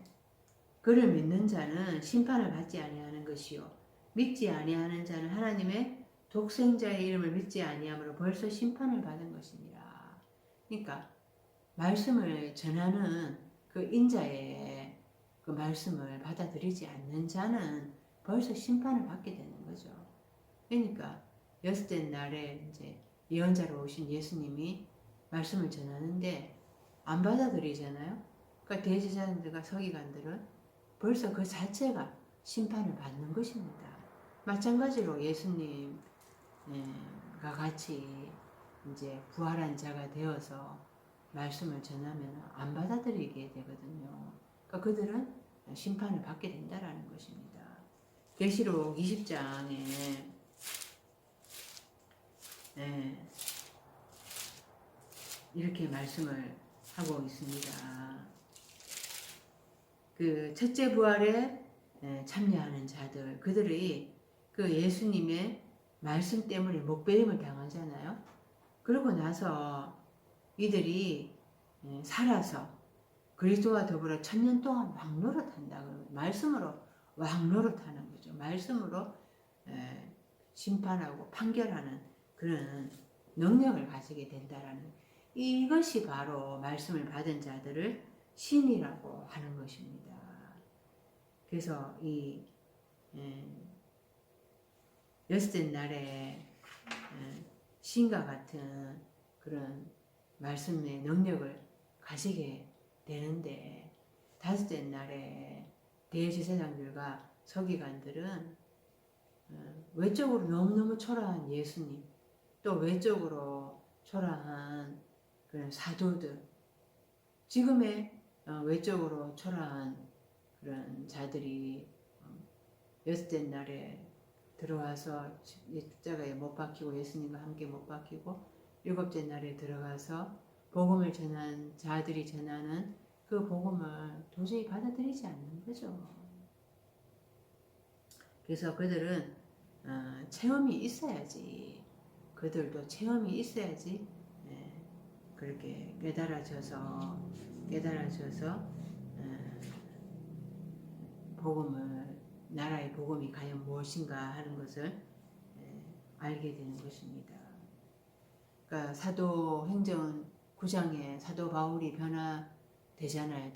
S1: 그를 믿는 자는 심판을 받지 아니하는 것이요 믿지 아니하는 자는 하나님의 독생자의 이름을 믿지 아니함으로 벌써 심판을 받은 것이니라. 그러니까 말씀을 전하는 그 인자의 그 말씀을 받아들이지 않는 자는 벌써 심판을 받게 되는 거죠. 그러니까 여섯째 날에 이제 예언자로 오신 예수님이 말씀을 전하는데 안 받아들이잖아요. 그러니까 대제사장들과 서기관들은 벌써 그 자체가 심판을 받는 것입니다. 마찬가지로 예수님과 같이 이제 부활한 자가 되어서 말씀을 전하면 안 받아들이게 되거든요. 그러니까 그들은 심판을 받게 된다라는 것입니다. 계시록 20장에 이렇게 말씀을 하고 있습니다. 그 첫째 부활에 참여하는 자들, 그들이 그 예수님의 말씀 때문에 목배임을 당하잖아요. 그러고 나서 이들이 살아서 그리스도와 더불어 1000년 동안 왕노릇한다. 말씀으로 왕노릇하는 거죠. 말씀으로 심판하고 판결하는 그런 능력을 가지게 된다라는, 이것이 바로 말씀을 받은 자들을 신이라고 하는 것입니다. 그래서 이 여섯째 날에 신과 같은 그런 말씀의 능력을 가지게 되는데, 다섯째 날에 대제사장들과 서기관들은 외적으로 너무너무 초라한 예수님, 또 외적으로 초라한 그런 사도들, 지금의 외적으로 초라한 그런 자들이 여섯째 날에 들어와서 십자가에 못 박히고 예수님과 함께 못 박히고, 일곱째 날에 들어가서 복음을 전한 자들이 전하는 그 복음을 도저히 받아들이지 않는 거죠. 그래서 그들은 체험이 있어야지, 그들도 체험이 있어야지 그렇게 깨달아져서 복음을, 나라의 복음이 과연 무엇인가 하는 것을 알게 되는 것입니다. 그러니까 사도행전 9장에 사도 바울이 변화되잖아요.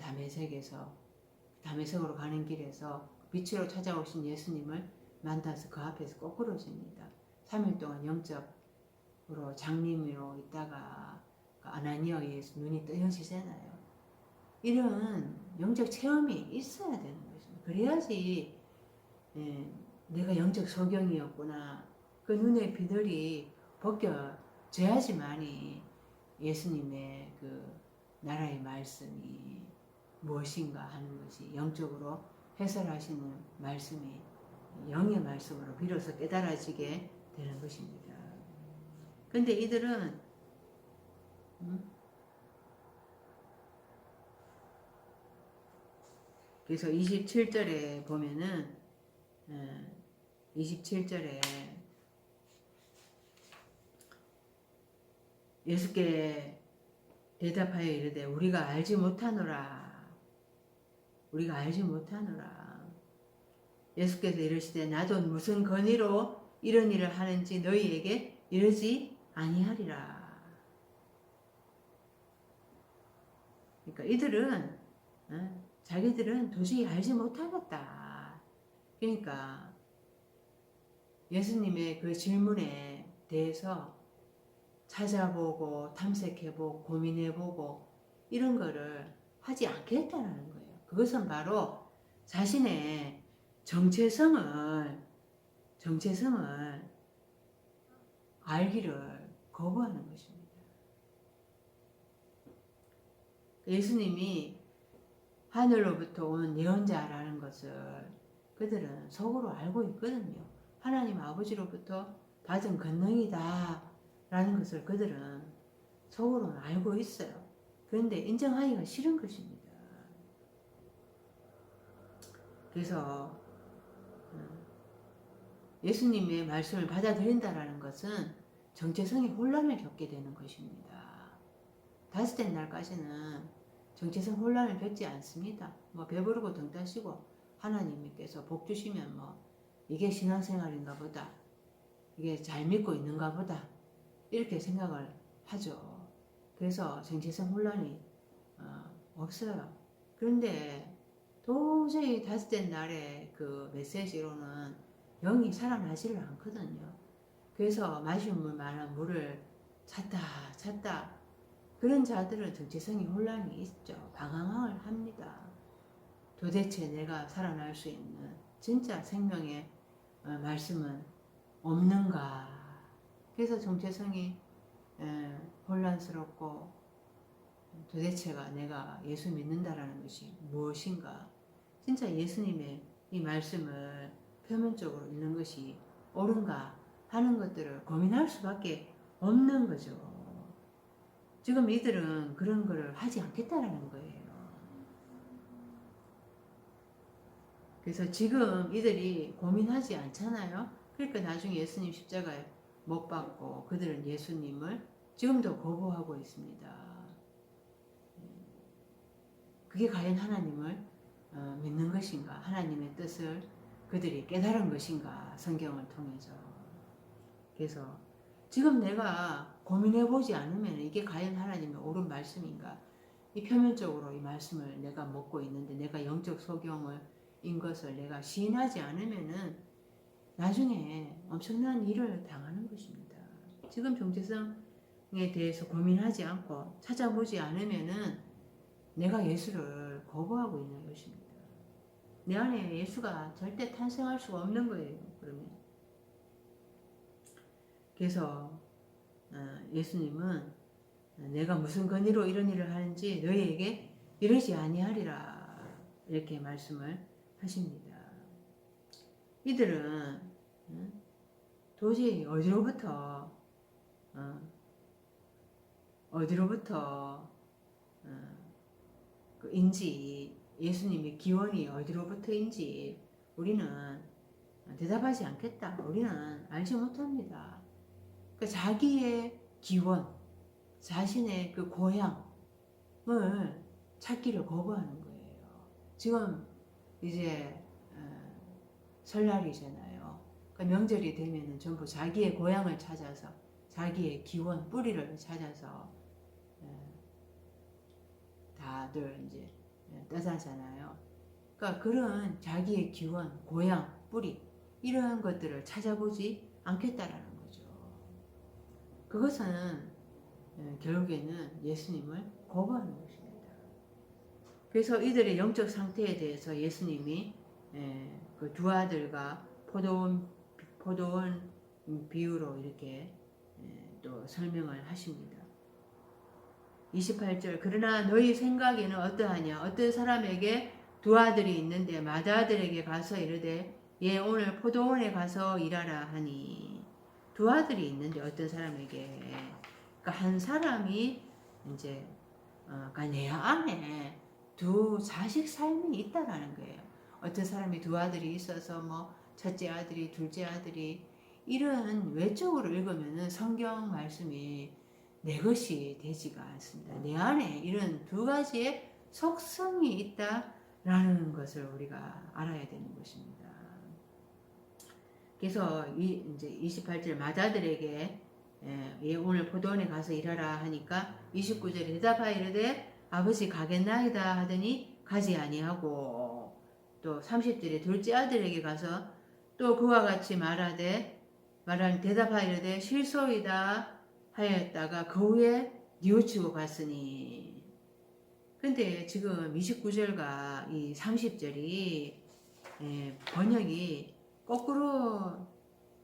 S1: 다메섹으로 가는 길에서 빛으로 찾아오신 예수님을 만나서 그 앞에서 꼬꾸러집니다. 3일 동안 영적으로 장님으로 있다가 아나니아에 의해서 눈이 뜨여지잖아요. 이런 영적 체험이 있어야 되는 것입니다. 그래야지 내가 영적 소경이었구나, 그 눈의 비늘이 벗겨져야지만이 예수님의 그 나라의 말씀이 무엇인가 하는 것이, 영적으로 해설하시는 말씀이 영의 말씀으로 비로소 깨달아지게 되는 것입니다. 근데 이들은 그래서 27절에 보면은 27절에 예수께 대답하여 이르되 우리가 알지 못하노라. 예수께서 이르시되 나도 무슨 권위로 이런 일을 하는지 너희에게 이르지 아니하리라. 그러니까 이들은 자기들은 도저히 알지 못하겠다. 그러니까 예수님의 그 질문에 대해서 찾아보고 탐색해보고 고민해보고 이런 거를 하지 않겠다는 거예요. 그것은 바로 자신의 정체성을 알기를 거부하는 것입니다. 예수님이 하늘로부터 온 예언자라는 것을 그들은 속으로 알고 있거든요. 하나님 아버지로부터 받은 권능이다 라는 것을 그들은 속으로는 알고 있어요. 그런데 인정하기가 싫은 것입니다. 그래서 예수님의 말씀을 받아들인다라는 것은 정체성의 혼란을 겪게 되는 것입니다. 다섯째 날까지는 정체성 혼란을 겪지 않습니다. 뭐 배부르고 등 따시고 하나님께서 복 주시면 뭐 이게 신앙생활인가 보다, 이게 잘 믿고 있는가 보다, 이렇게 생각을 하죠. 그래서 정체성 혼란이 없어요. 그런데 도저히 다섯째 날의 그 메시지로는 영이 살아나지를 않거든요. 그래서 마실 만한 물을 찾다 그런 자들은 정체성이 혼란이 있죠. 방황을 합니다. 도대체 내가 살아날 수 있는 진짜 생명의 말씀은 없는가. 그래서 정체성이 혼란스럽고 도대체가 내가 예수 믿는다라는 것이 무엇인가? 진짜 예수님의 이 말씀을 표면적으로 읽는 것이 옳은가 하는 것들을 고민할 수밖에 없는 거죠. 지금 이들은 그런 거를 하지 않겠다라는 거예요. 그래서 지금 이들이 고민하지 않잖아요. 그러니까 나중에 예수님 십자가에 못 박고 그들은 예수님을 지금도 거부하고 있습니다. 그게 과연 하나님을 믿는 것인가? 하나님의 뜻을 그들이 깨달은 것인가? 성경을 통해서. 그래서 지금 내가 고민해보지 않으면 이게 과연 하나님의 옳은 말씀인가? 이 표면적으로 이 말씀을 내가 먹고 있는데 내가 영적 소경을 인 것을 내가 시인하지 않으면은 나중에 엄청난 일을 당하는 것입니다. 지금 정체성에 대해서 고민하지 않고 찾아보지 않으면은 내가 예수를 거부하고 있는 것입니다. 내 안에 예수가 절대 탄생할 수가 없는 거예요. 그러면 그래서 예수님은 내가 무슨 권위로 이런 일을 하는지 너희에게 이러지 아니하리라 이렇게 말씀을 하십니다. 이들은 도저히 어디로부터 인지 예수님의 기원이 어디로부터인지 우리는 대답하지 않겠다. 우리는 알지 못합니다. 그러니까 자기의 기원, 자신의 그 고향을 찾기를 거부하는 거예요. 지금 이제 설날이잖아요. 그러니까 명절이 되면은 전부 자기의 고향을 찾아서 자기의 기원, 뿌리를 찾아서 다들 이제 떠나잖아요. 그러니까 그런 자기의 기원, 고향, 뿌리 이런 것들을 찾아보지 않겠다라는 거죠. 그것은 결국에는 예수님을 거부하는 것입니다. 그래서 이들의 영적 상태에 대해서 예수님이 그 두 아들과 포도원 비유로 이렇게 또 설명을 하십니다. 28절 그러나 너희 생각에는 어떠하냐 어떤 사람에게 두 아들이 있는데 맏아들에게 가서 이르되 얘 오늘 포도원에 가서 일하라 하니 두 아들이 있는데 어떤 사람에게 그러니까 한 사람이 이제 그러니까 내 안에 두 자식 삶이 있다라는 거예요. 어떤 사람이 두 아들이 있어서 뭐 첫째 아들이 둘째 아들이 이런 외적으로 읽으면은 성경 말씀이 내 것이 되지가 않습니다. 내 안에 이런 두 가지의 속성이 있다라는 것을 우리가 알아야 되는 것입니다. 그래서 이제 28절 맏아들에게 얘 오늘 포도원에 가서 일하라 하니까 29절에 대답하여 이르되 아버지 가겠나이다 하더니 가지 아니하고 또 30절에 둘째 아들에게 가서 또 그와 같이 말하되 대답하여 이르되 실소이다 하였다가 그 후에 뉘우치고 갔으니. 근데 지금 29절과 이 30절이 번역이 거꾸로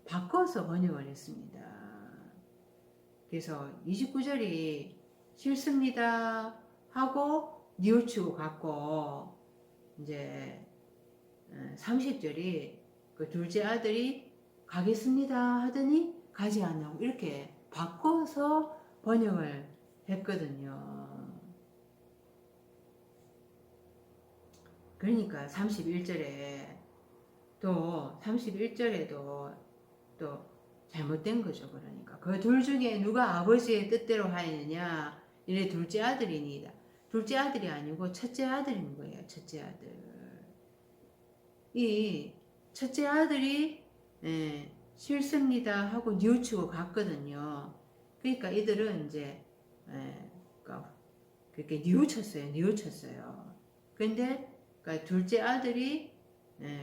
S1: 바꿔서 번역을 했습니다. 그래서 29절이 싫습니다 하고 뉘우치고 갔고 이제 30절이 그 둘째 아들이 가겠습니다 하더니 가지 않냐고 이렇게 바꿔서 번역을 했거든요. 그러니까 31절에 또 31절에도 또 잘못된 거죠. 그러니까 그 둘 중에 누가 아버지의 뜻대로 하였느냐 이래 둘째 아들이니이다. 둘째 아들이 아니고 첫째 아들인 거예요. 첫째 아들. 이 첫째 아들이 싫습니다 하고 뉘우치고 갔거든요. 그러니까 이들은 이제 그렇게 뉘우쳤어요. 근데 그러니까 둘째 아들이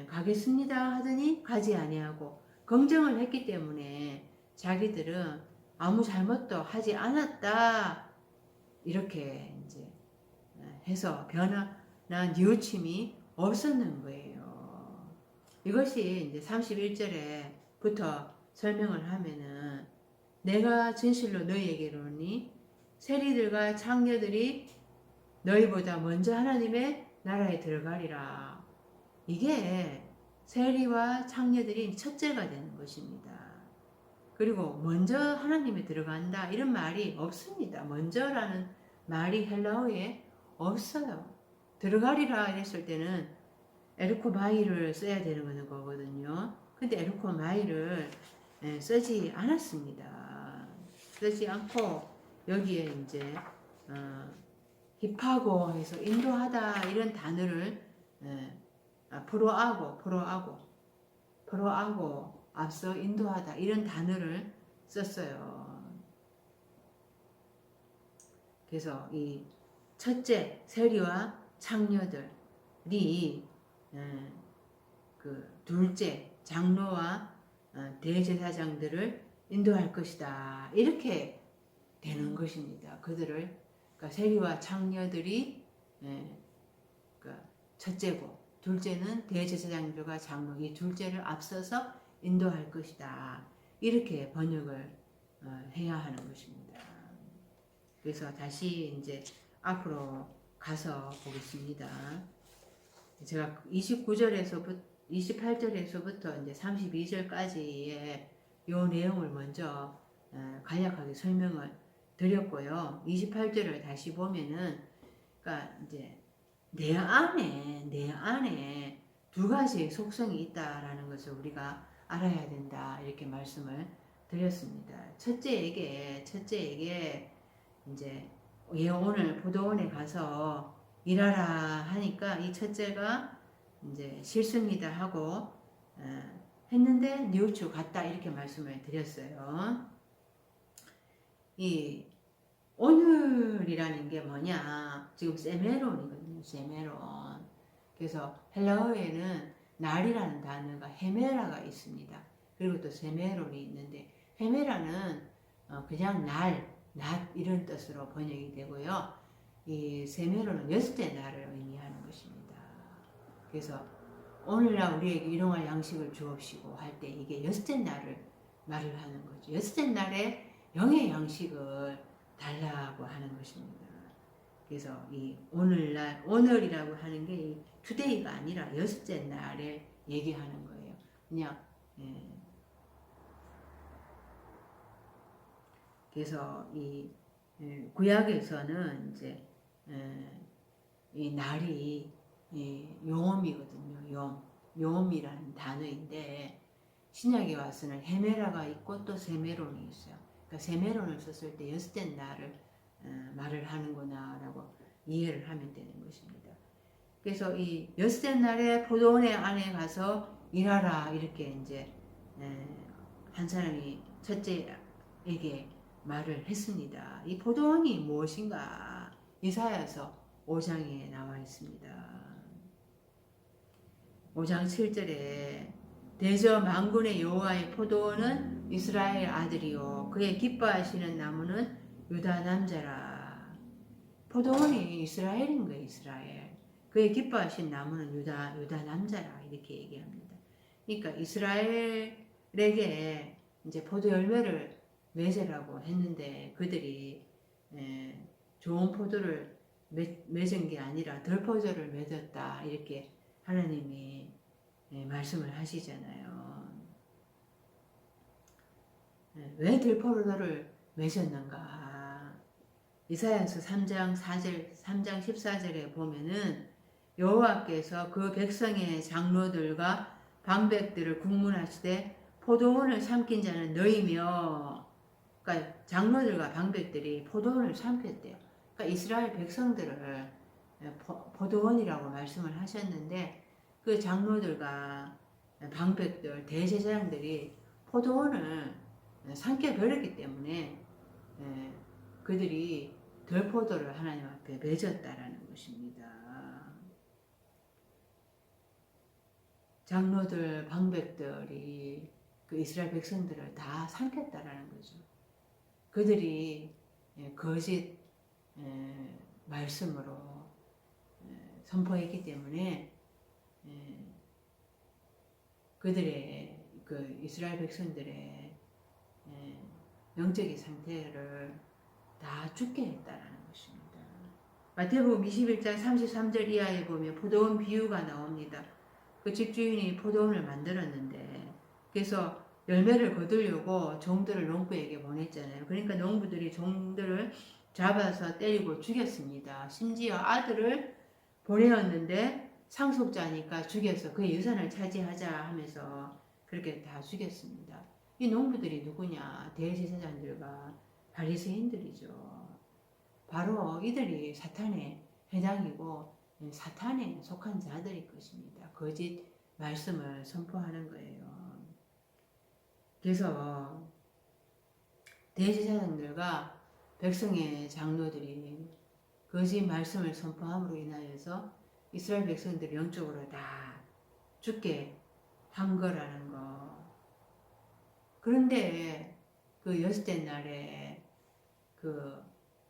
S1: 가겠습니다 하더니 가지 아니하고 긍정을 했기 때문에 자기들은 아무 잘못도 하지 않았다 이렇게 이제 해서 변화나 뉘우침이 없었는 거예요. 이것이 이제 31절에부터 설명을 하면은 내가 진실로 너희에게 이르노니 세리들과 창녀들이 너희보다 먼저 하나님의 나라에 들어가리라. 이게 세리와 창녀들이 첫째가 되는 것입니다. 그리고 먼저 하나님에 들어간다 이런 말이 없습니다. 먼저라는 말이 헬라어에 없어요. 들어가리라 이랬을 때는 에르코마이를 써야 되는 거거든요. 근데 에르코마이를 쓰지 않았습니다. 쓰지 않고 여기에 이제 힙하고 해서 인도하다 이런 단어를 프로하고 앞서 인도하다 이런 단어를 썼어요. 그래서 이 첫째 세리와 창녀들이 그 둘째 장로와 대제사장들을 인도할 것이다. 이렇게 되는 것입니다. 그들을 그러니까 세리와 창녀들이 그러니까 첫째고 둘째는 대제사장들과 장로 이 둘째를 앞서서 인도할 것이다. 이렇게 번역을 해야 하는 것입니다. 그래서 다시 이제 앞으로 가서 보겠습니다. 제가 28절에서부터 이제 32절까지의 요 내용을 먼저 간략하게 설명을 드렸고요. 28절을 다시 보면은, 그러니까 이제 내 안에 두 가지의 속성이 있다라는 것을 우리가 알아야 된다 이렇게 말씀을 드렸습니다. 첫째에게 이제 오늘 포도원에 가서 일하라 하니까 이 첫째가 이제 싫습니다 하고 했는데 뉘우쳐 갔다 이렇게 말씀을 드렸어요. 이 오늘이라는 게 뭐냐? 지금 세메론이거든요. 세메론. 그래서 헬라어에는 날이라는 단어가 헤메라가 있습니다. 그리고 또 세메론이 있는데 헤메라는 그냥 날, 낮 이런 뜻으로 번역이 되고요. 이 세메론은 여섯째 날을 의미하는 것입니다. 그래서 오늘날 우리에게 일용할 양식을 주옵시고 할 때 이게 여섯째 날을 말을 하는 거죠. 여섯째 날에 영의 양식을 달라고 하는 것입니다. 그래서 이 오늘이라고 하는 게 이 투데이가 아니라 여섯째 날에 얘기하는 거예요. 그냥 그래서 이 구약에서는 이제 이 날이 용엄이거든요. 용엄이라는 단어인데 신약에 와서는 헤메라가 있고 또 세메론이 있어요. 그러니까 세메론을 썼을 때 여섯째 날을 말을 하는구나라고 이해를 하면 되는 것입니다. 그래서 이 여섯째 날에 포도원 안에 가서 일하라 이렇게 이제 한 사람이 첫째에게 말을 했습니다. 이 포도원이 무엇인가? 이사야서 5장에 나와 있습니다. 5장 7절에 대저 만군의 여호와의 포도원은 이스라엘 아들이요 그의 기뻐하시는 나무는 유다 남자라. 포도원이 이스라엘인 거예요. 이스라엘. 그의 기뻐하신 나무는 유다 남자라 이렇게 얘기합니다. 그러니까 이스라엘에게 이제 포도 열매를 맺으라고 했는데 그들이 좋은 포도를 맺은 게 아니라 덜포도를 맺었다 이렇게 하나님이 말씀을 하시잖아요. 왜 덜포도를 맺었는가? 이사야서 3장 14절에 보면은 여호와께서 그 백성의 장로들과 방백들을 국문하시되 포도원을 삼킨 자는 너희며, 그러니까 장로들과 방백들이 포도원을 삼켰대요. 그러니까 이스라엘 백성들을 포도원이라고 말씀을 하셨는데 그 장로들과 방백들, 대제사장들이 포도원을 삼켜버렸기 때문에 그들이 덜포도를 하나님 앞에 맺었다라는 것입니다. 장로들, 방백들이 그 이스라엘 백성들을 다 삼켰다라는 거죠. 그들이 거짓 말씀으로 선포했기 때문에 그들의 그 이스라엘 백성들의 영적인 상태를 다 죽게 했다라는 것입니다. 마태복음 21장 33절 이하에 보면 포도원 비유가 나옵니다. 그 집주인이 포도원을 만들었는데 그래서 열매를 거두려고 종들을 농부에게 보냈잖아요. 그러니까 농부들이 종들을 잡아서 때리고 죽였습니다. 심지어 아들을 보내었는데 상속자니까 죽여서 그의 유산을 차지하자 하면서 그렇게 다 죽였습니다. 이 농부들이 누구냐? 대제사장들과 바리새인들이죠. 바로 이들이 사탄의 회당이고 사탄에 속한 자들일 것입니다. 거짓 말씀을 선포하는 거예요. 그래서 대제사장들과 백성의 장로들이 거짓 말씀을 선포함으로 인하여서 이스라엘 백성들이 영적으로 다 죽게 한 거라는 거. 그런데 그 여섯째 날에 그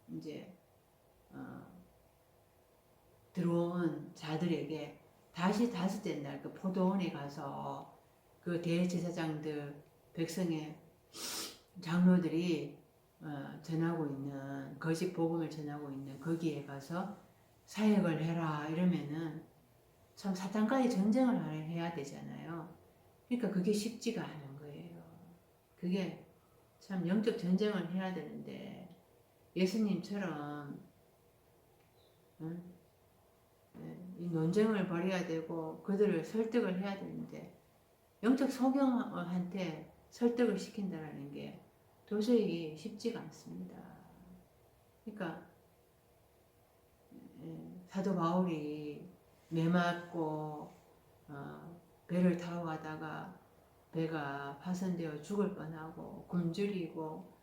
S1: 이제 들어온 자들에게 다시 다섯째 날 그 포도원에 가서 그 대제사장들 백성의 장로들이 전하고 있는 거짓 복음을 전하고 있는 거기에 가서 사역을 해라 이러면은 참 사탄과의 전쟁을 해야 되잖아요. 그러니까 그게 쉽지가 않은 거예요. 그게 참 영적 전쟁을 해야 되는데 예수님처럼 이 논쟁을 벌여야 되고 그들을 설득을 해야 되는데 영적 소경한테 설득을 시킨다는 게 도저히 쉽지가 않습니다. 그러니까 사도 바울이 매 맞고 배를 타고 가다가 배가 파손되어 죽을 뻔하고 굶주리고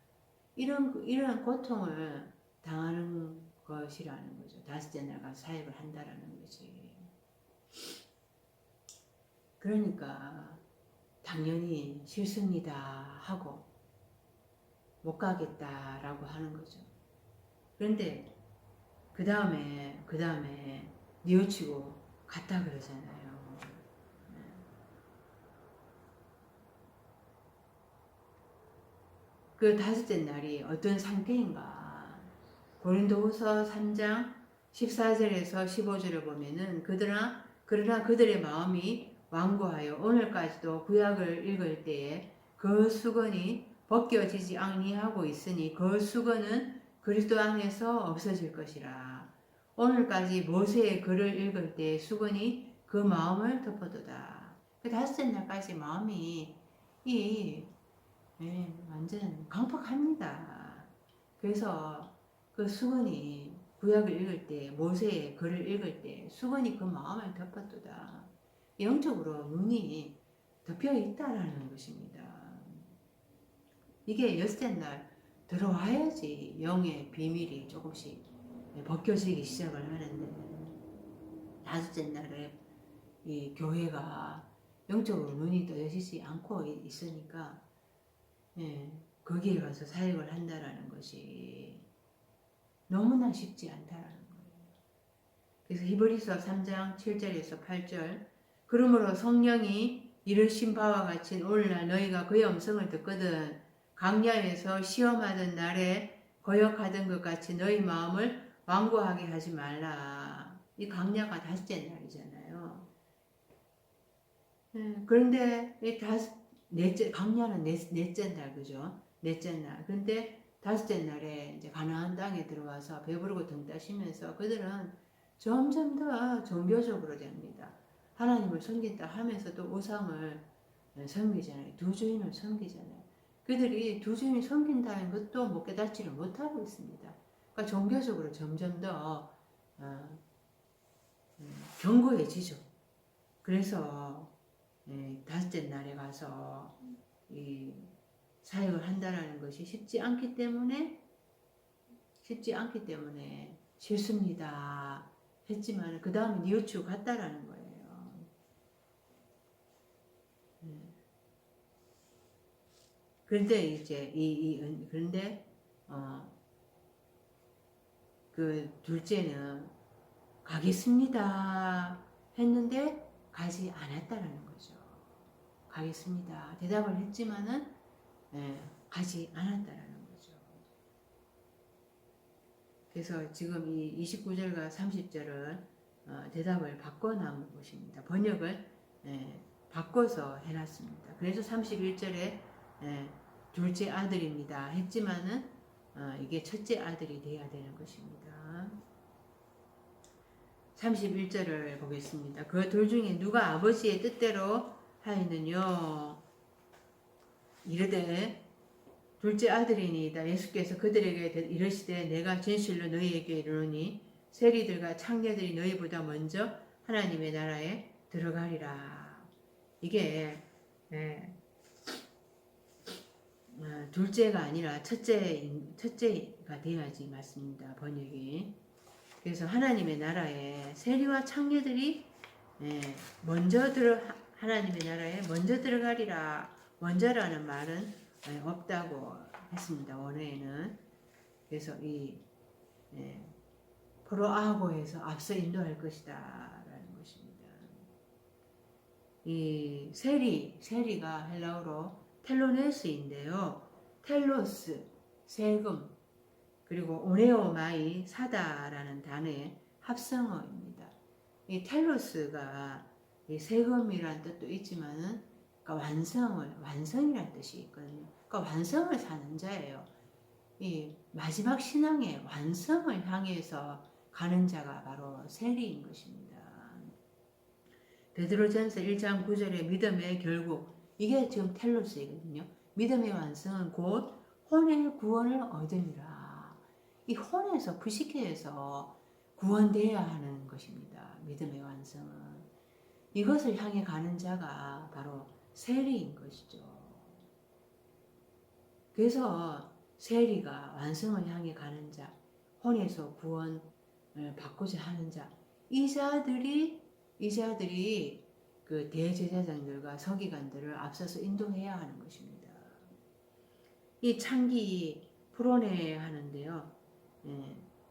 S1: 이런 고통을 당하는 것이라는 거죠. 다섯째 날 가서 사역을 한다라는 거지. 그러니까 당연히 싫습니다 하고 못 가겠다라고 하는 거죠. 그런데 그 다음에 뉘우치고 갔다 그러잖아요. 그 다섯째 날이 어떤 상태인가? 고린도후서 3장 14절에서 15절을 보면은 그러나 그들의 마음이 완고하여 오늘까지도 구약을 읽을 때에 그 수건이 벗겨지지 아니하고 있으니 그 수건은 그리스도 안에서 없어질 것이라. 오늘까지 모세의 글을 읽을 때 수건이 그 마음을 덮어두다. 그 다섯째 날까지 마음이 완전 강팍합니다. 그래서 그 수건이 구약을 읽을 때 모세의 글을 읽을 때 수건이 그 마음을 덮어두다. 영적으로 눈이 덮여 있다라는 것입니다. 이게 여섯째 날 들어와야지 영의 비밀이 조금씩 벗겨지기 시작을 하는데 다섯째 날에 이 교회가 영적으로 눈이 떠지지 않고 있으니까 거기에 가서 사역을 한다라는 것이 너무나 쉽지 않다라는 거예요. 그래서 히브리서 3장 7절에서 8절 그러므로 성령이 이르신 바와 같이 오늘날 너희가 그의 음성을 듣거든 강야에서 시험하던 날에 거역하던 것 같이 너희 마음을 완고하게 하지 말라. 이 강야가 다섯째 날이잖아요. 그런데 강야는 넷째 날 그죠? 넷째 날. 근데 다섯째 날에 이제 가나안 땅에 들어와서 배부르고 등 따시면서 그들은 점점 더 종교적으로 됩니다. 하나님을 섬긴다 하면서도 우상을 섬기잖아요. 두 주인을 섬기잖아요. 그들이 두 주인을 섬긴다는 것도 못 깨닫지를 못하고 있습니다. 그러니까 종교적으로 점점 더 견고해지죠. 그래서 다섯째 날에 가서 이 사역을 한다라는 것이 쉽지 않기 때문에 싫습니다 했지만 그 다음에 뉘우치고 갔다라는 거예요. 그런데 이제 그런데 그 둘째는 가겠습니다 했는데 가지 않았다라는 거죠. 가겠습니다 대답을 했지만은 가지 않았다라는 거죠. 그래서 지금 이 29절과 30절은 대답을 바꿔 나온 것입니다. 번역을 바꿔서 해놨습니다. 그래서 31절에 둘째 아들입니다 했지만은 이게 첫째 아들이 돼야 되는 것입니다. 31절을 보겠습니다. 그 둘 중에 누가 아버지의 뜻대로 하였느뇨? 이르되 둘째 아들이니이다. 예수께서 그들에게 이르시되 내가 진실로 너희에게 이르노니 세리들과 창녀들이 너희보다 먼저 하나님의 나라에 들어가리라. 이게 둘째가 아니라 첫째가 돼야지 맞습니다. 번역이. 그래서 하나님의 나라에 세리와 창녀들이 하나님의 나라에 먼저 들어가리라. 먼저라는 말은 없다고 했습니다. 원어에는. 그래서 이 포로아고에서 앞서 인도할 것이다 라는 것입니다. 이 세리가 헬라어로 텔로네스인데요. 텔로스, 세금, 그리고 오네오마이, 사다라는 단어의 합성어입니다. 이 텔로스가 이 세금이란 뜻도 있지만은 그러니까 완성이라는 뜻이 있거든요. 그러니까 완성을 사는 자예요. 이 마지막 신앙의 완성을 향해서 가는 자가 바로 세리인 것입니다. 베드로전서 1장 9절의 믿음의 결국, 이게 지금 텔로스이거든요. 믿음의 완성은 곧 혼의 구원을 얻으니라. 이 혼에서 부식해서 구원되어야 하는 것입니다. 믿음의 완성은. 이것을 향해 가는 자가 바로 세리인 것이죠. 그래서 세리가 완성을 향해 가는 자, 혼에서 구원을 받고자 하는 자, 이 자들이 그 대제사장들과 서기관들을 앞서서 인도해야 하는 것입니다. 이 창기 풀어내 하는데요.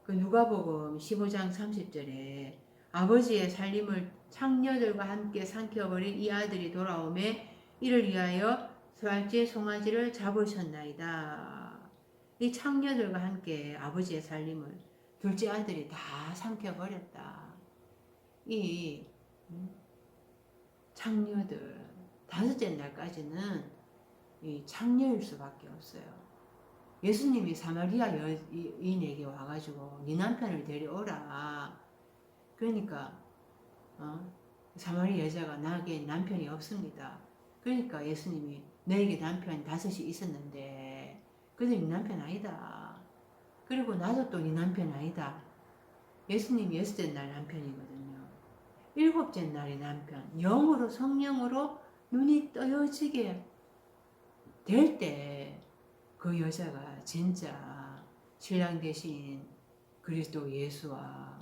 S1: 그 누가복음 15장 30절에 아버지의 살림을 창녀들과 함께 삼켜버린 이 아들이 돌아오매 이를 위하여 수알지 송아지를 잡으셨나이다. 이 창녀들과 함께 아버지의 살림을 둘째 아들이 다 삼켜버렸다. 이 창녀들 다섯째 날까지는 이 창녀일 수밖에 없어요. 예수님이 사마리아 여인에게 와가지고 네 남편을 데려오라. 그러니까 사마리아 여자가 나에게 남편이 없습니다. 그러니까 예수님이 너에게 남편 5이 있었는데 그들 네 남편 아니다. 그리고 나도 또 네 남편 아니다. 예수님이 6째 날 남편이거든요. 7째 날이 남편. 영으로 성령으로 눈이 떠여지게 될 때 그 여자가 진짜 신랑 대신 그리스도 예수와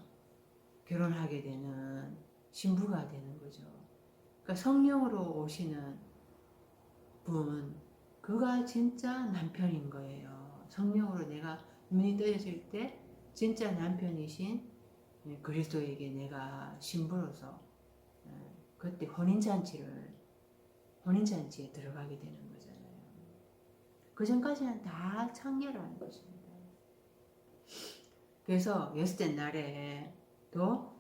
S1: 결혼하게 되는 신부가 되는 거죠. 그러니까 성령으로 오시는 분, 그가 진짜 남편인 거예요. 성령으로 내가 눈이 떠져질 때 진짜 남편이신 그리스도에게 내가 신부로서 그때 혼인잔치에 들어가게 되는 거잖아요. 그 전까지는 다 창녀라는 것입니다. 그래서 6째 날에 또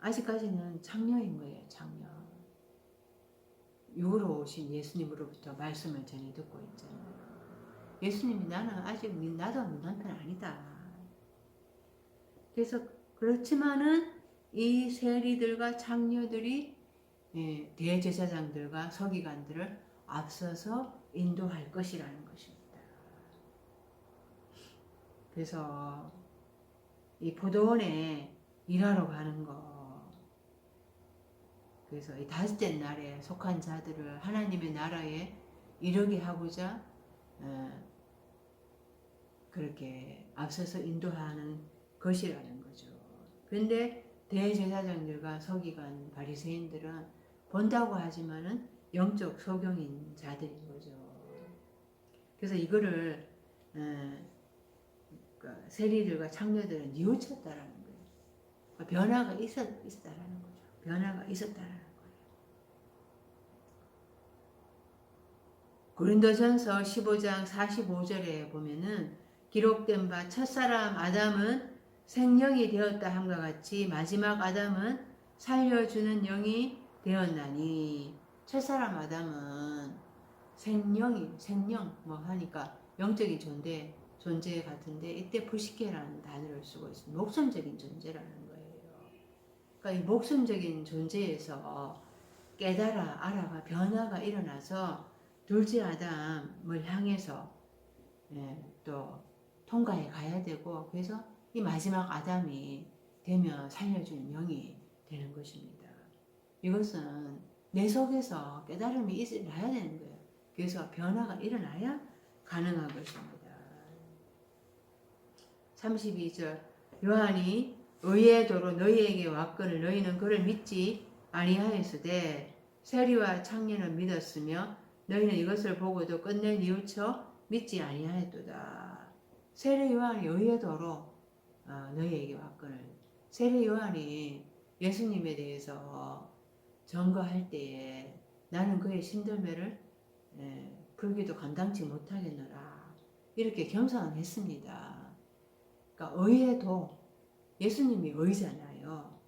S1: 아직까지는 창녀인 거예요. 창녀. 육으로 오신 예수님으로부터 말씀을 전해 듣고 있잖아요. 예수님이 나는 아직 나도 네 남편 아니다. 그래서 그렇지만은 이 세리들과 창녀들이 대제사장들과 서기관들을 앞서서 인도할 것이라는 것입니다. 그래서 이 포도원에 일하러 가는 거, 그래서 이 5째 날에 속한 자들을 하나님의 나라에 이르게 하고자 그렇게 앞서서 인도하는 것이라는 거죠. 그런데 대제사장들과 서기관 바리새인들은 본다고 하지만은 영적 소경인 자들인 거죠. 그래서 이거를 세리들과 창녀들은 뉘우쳤다라는 거예요. 변화가 있었다라는 거죠. 변화가 있었다라는 거예요. 고린도전서 15장 45절에 보면은 기록된 바 첫사람 아담은 생령이 되었다 함과 같이 마지막 아담은 살려주는 영이 되었나니 첫사람 아담은 생령 뭐 하니까 영적인 존재 같은데 이때 프시케라는 단어를 쓰고 있습니다. 목성적인 존재라는 거예요. 그러니까 이 목성적인 존재에서 깨달아 알아가 변화가 일어나서 둘째 아담을 향해서 또 통과해 가야 되고 그래서 이 마지막 아담이 되면 살려주는 영이 되는 것입니다. 이것은 내 속에서 깨달음이 일어나야 되는 거예요. 그래서 변화가 일어나야 가능한 것입니다. 32절 요한이 의의 도로 너희에게 왔거늘 너희는 그를 믿지 아니하였으되 세리와 창녀는 믿었으며 너희는 이것을 보고도 끝내 뉘우쳐 믿지 아니하였도다. 세례 요한이 의의 도로 너희에게 왔거늘 세례 요한이 예수님에 대해서 증거할 때에 나는 그의 신들매를 불기도 감당치 못하겠노라 이렇게 겸손했습니다. 그러니까 의에도 예수님이 의잖아요.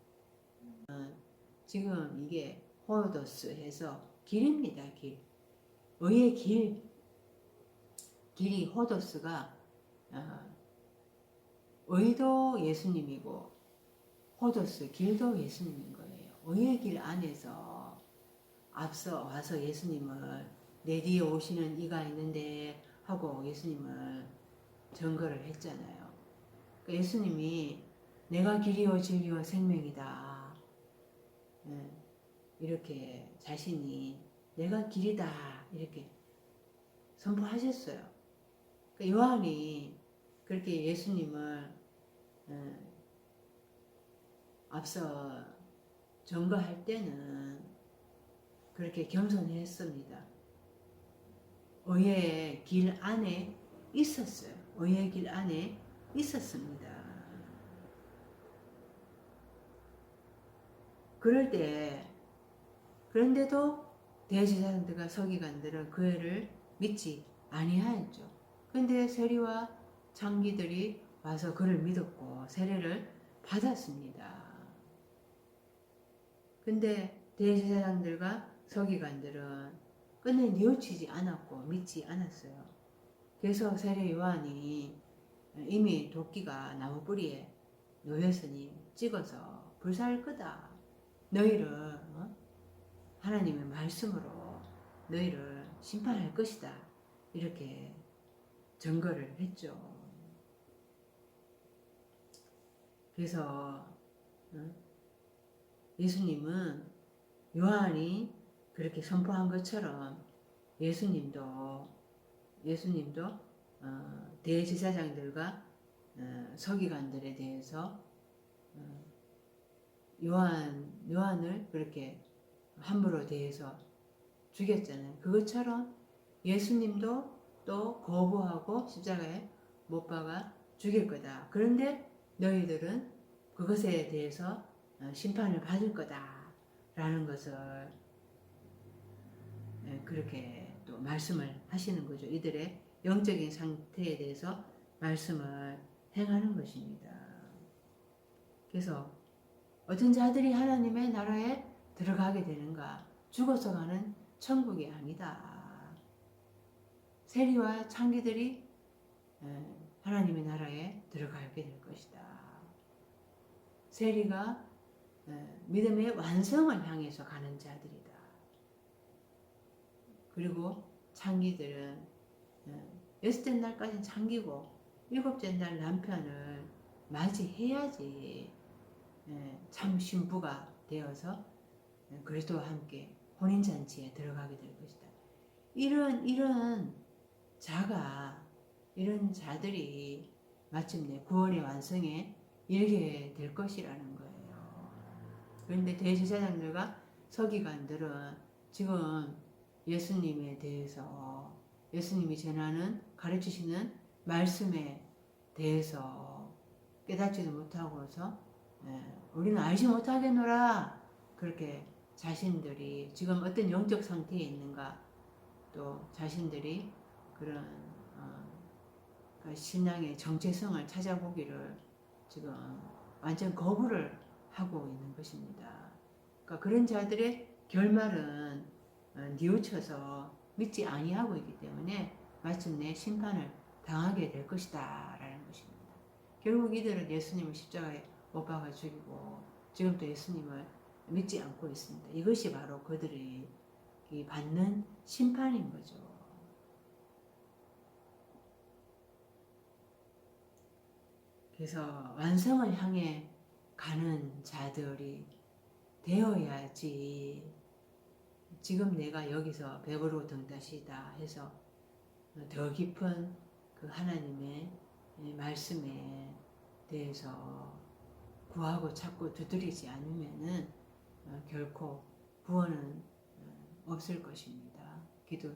S1: 지금 이게 호도스 해서 길입니다. 길. 의의 길이 호도스가 의도 예수님이고 호도스 길도 예수님인 거예요. 의의 길 안에서 앞서 와서 예수님을 내 뒤에 오시는 이가 있는데 하고 예수님을 증거를 했잖아요. 그러니까 예수님이 내가 길이요 진리요 생명이다. 이렇게 자신이 내가 길이다 이렇게 선포하셨어요. 그러니까 요한이 그렇게 예수님을 앞서 증거할 때는 그렇게 겸손했습니다. 의의 길 안에 있었어요. 의의 길 안에 있었습니다. 그럴 때 그런데도 대제사장들과 서기관들은 그 애를 믿지 아니하였죠. 그런데 세리와 창기들이 와서 그를 믿었고 세례를 받았습니다. 근데 대제사장들과 서기관들은 끝내 뉘우치지 않았고 믿지 않았어요. 그래서 세례 요한이 이미 도끼가 나무 뿌리에 놓였으니 찍어서 불살 거다. 너희를 하나님의 말씀으로 너희를 심판할 것이다. 이렇게 증거를 했죠. 그래서 예수님은 요한이 그렇게 선포한 것처럼 예수님도 대제사장들과 서기관들에 대해서 요한을 그렇게 함부로 대해서 죽였잖아요. 그것처럼 예수님도 또 거부하고 십자가에 못 박아 죽일 거다. 그런데 너희들은 그것에 대해서 심판을 받을 거다. 라는 것을 그렇게 또 말씀을 하시는 거죠. 이들의 영적인 상태에 대해서 말씀을 행하는 것입니다. 그래서 어떤 자들이 하나님의 나라에 들어가게 되는가? 죽어서 가는 천국이 아니다. 세리와 창기들이 하나님의 나라에 들어가게 될 것이다. 세리가 믿음의 완성을 향해서 가는 자들이다. 그리고 창기들은 6째 날까지는 창기고 7째 날 남편을 맞이해야지 참 신부가 되어서 그리스도와 함께 혼인잔치에 들어가게 될 것이다. 이런 자들이 마침내 구원의 완성에 이르게 될 것이라는 거예요. 그런데 대제사장들과 서기관들은 지금 예수님에 대해서 예수님이 전하는 가르치시는 말씀에 대해서 깨닫지도 못하고서 우리는 알지 못하겠노라 그렇게 자신들이 지금 어떤 영적 상태에 있는가 또 자신들이 그런 신앙의 정체성을 찾아보기를 지금 완전 거부를 하고 있는 것입니다. 그러니까 그런 자들의 결말은 뉘우쳐서 믿지 아니하고 있기 때문에 마침내 심판을 당하게 될 것이다 라는 것입니다. 결국 이들은 예수님을 십자가에 못 박아 죽이고 지금도 예수님을 믿지 않고 있습니다. 이것이 바로 그들이 받는 심판인 거죠. 그래서 완성을 향해 가는 자들이 되어야지 지금 내가 여기서 배부르고 등다시다 해서 더 깊은 그 하나님의 말씀에 대해서 구하고 찾고 두드리지 않으면은 결코 구원은 없을 것입니다. 기도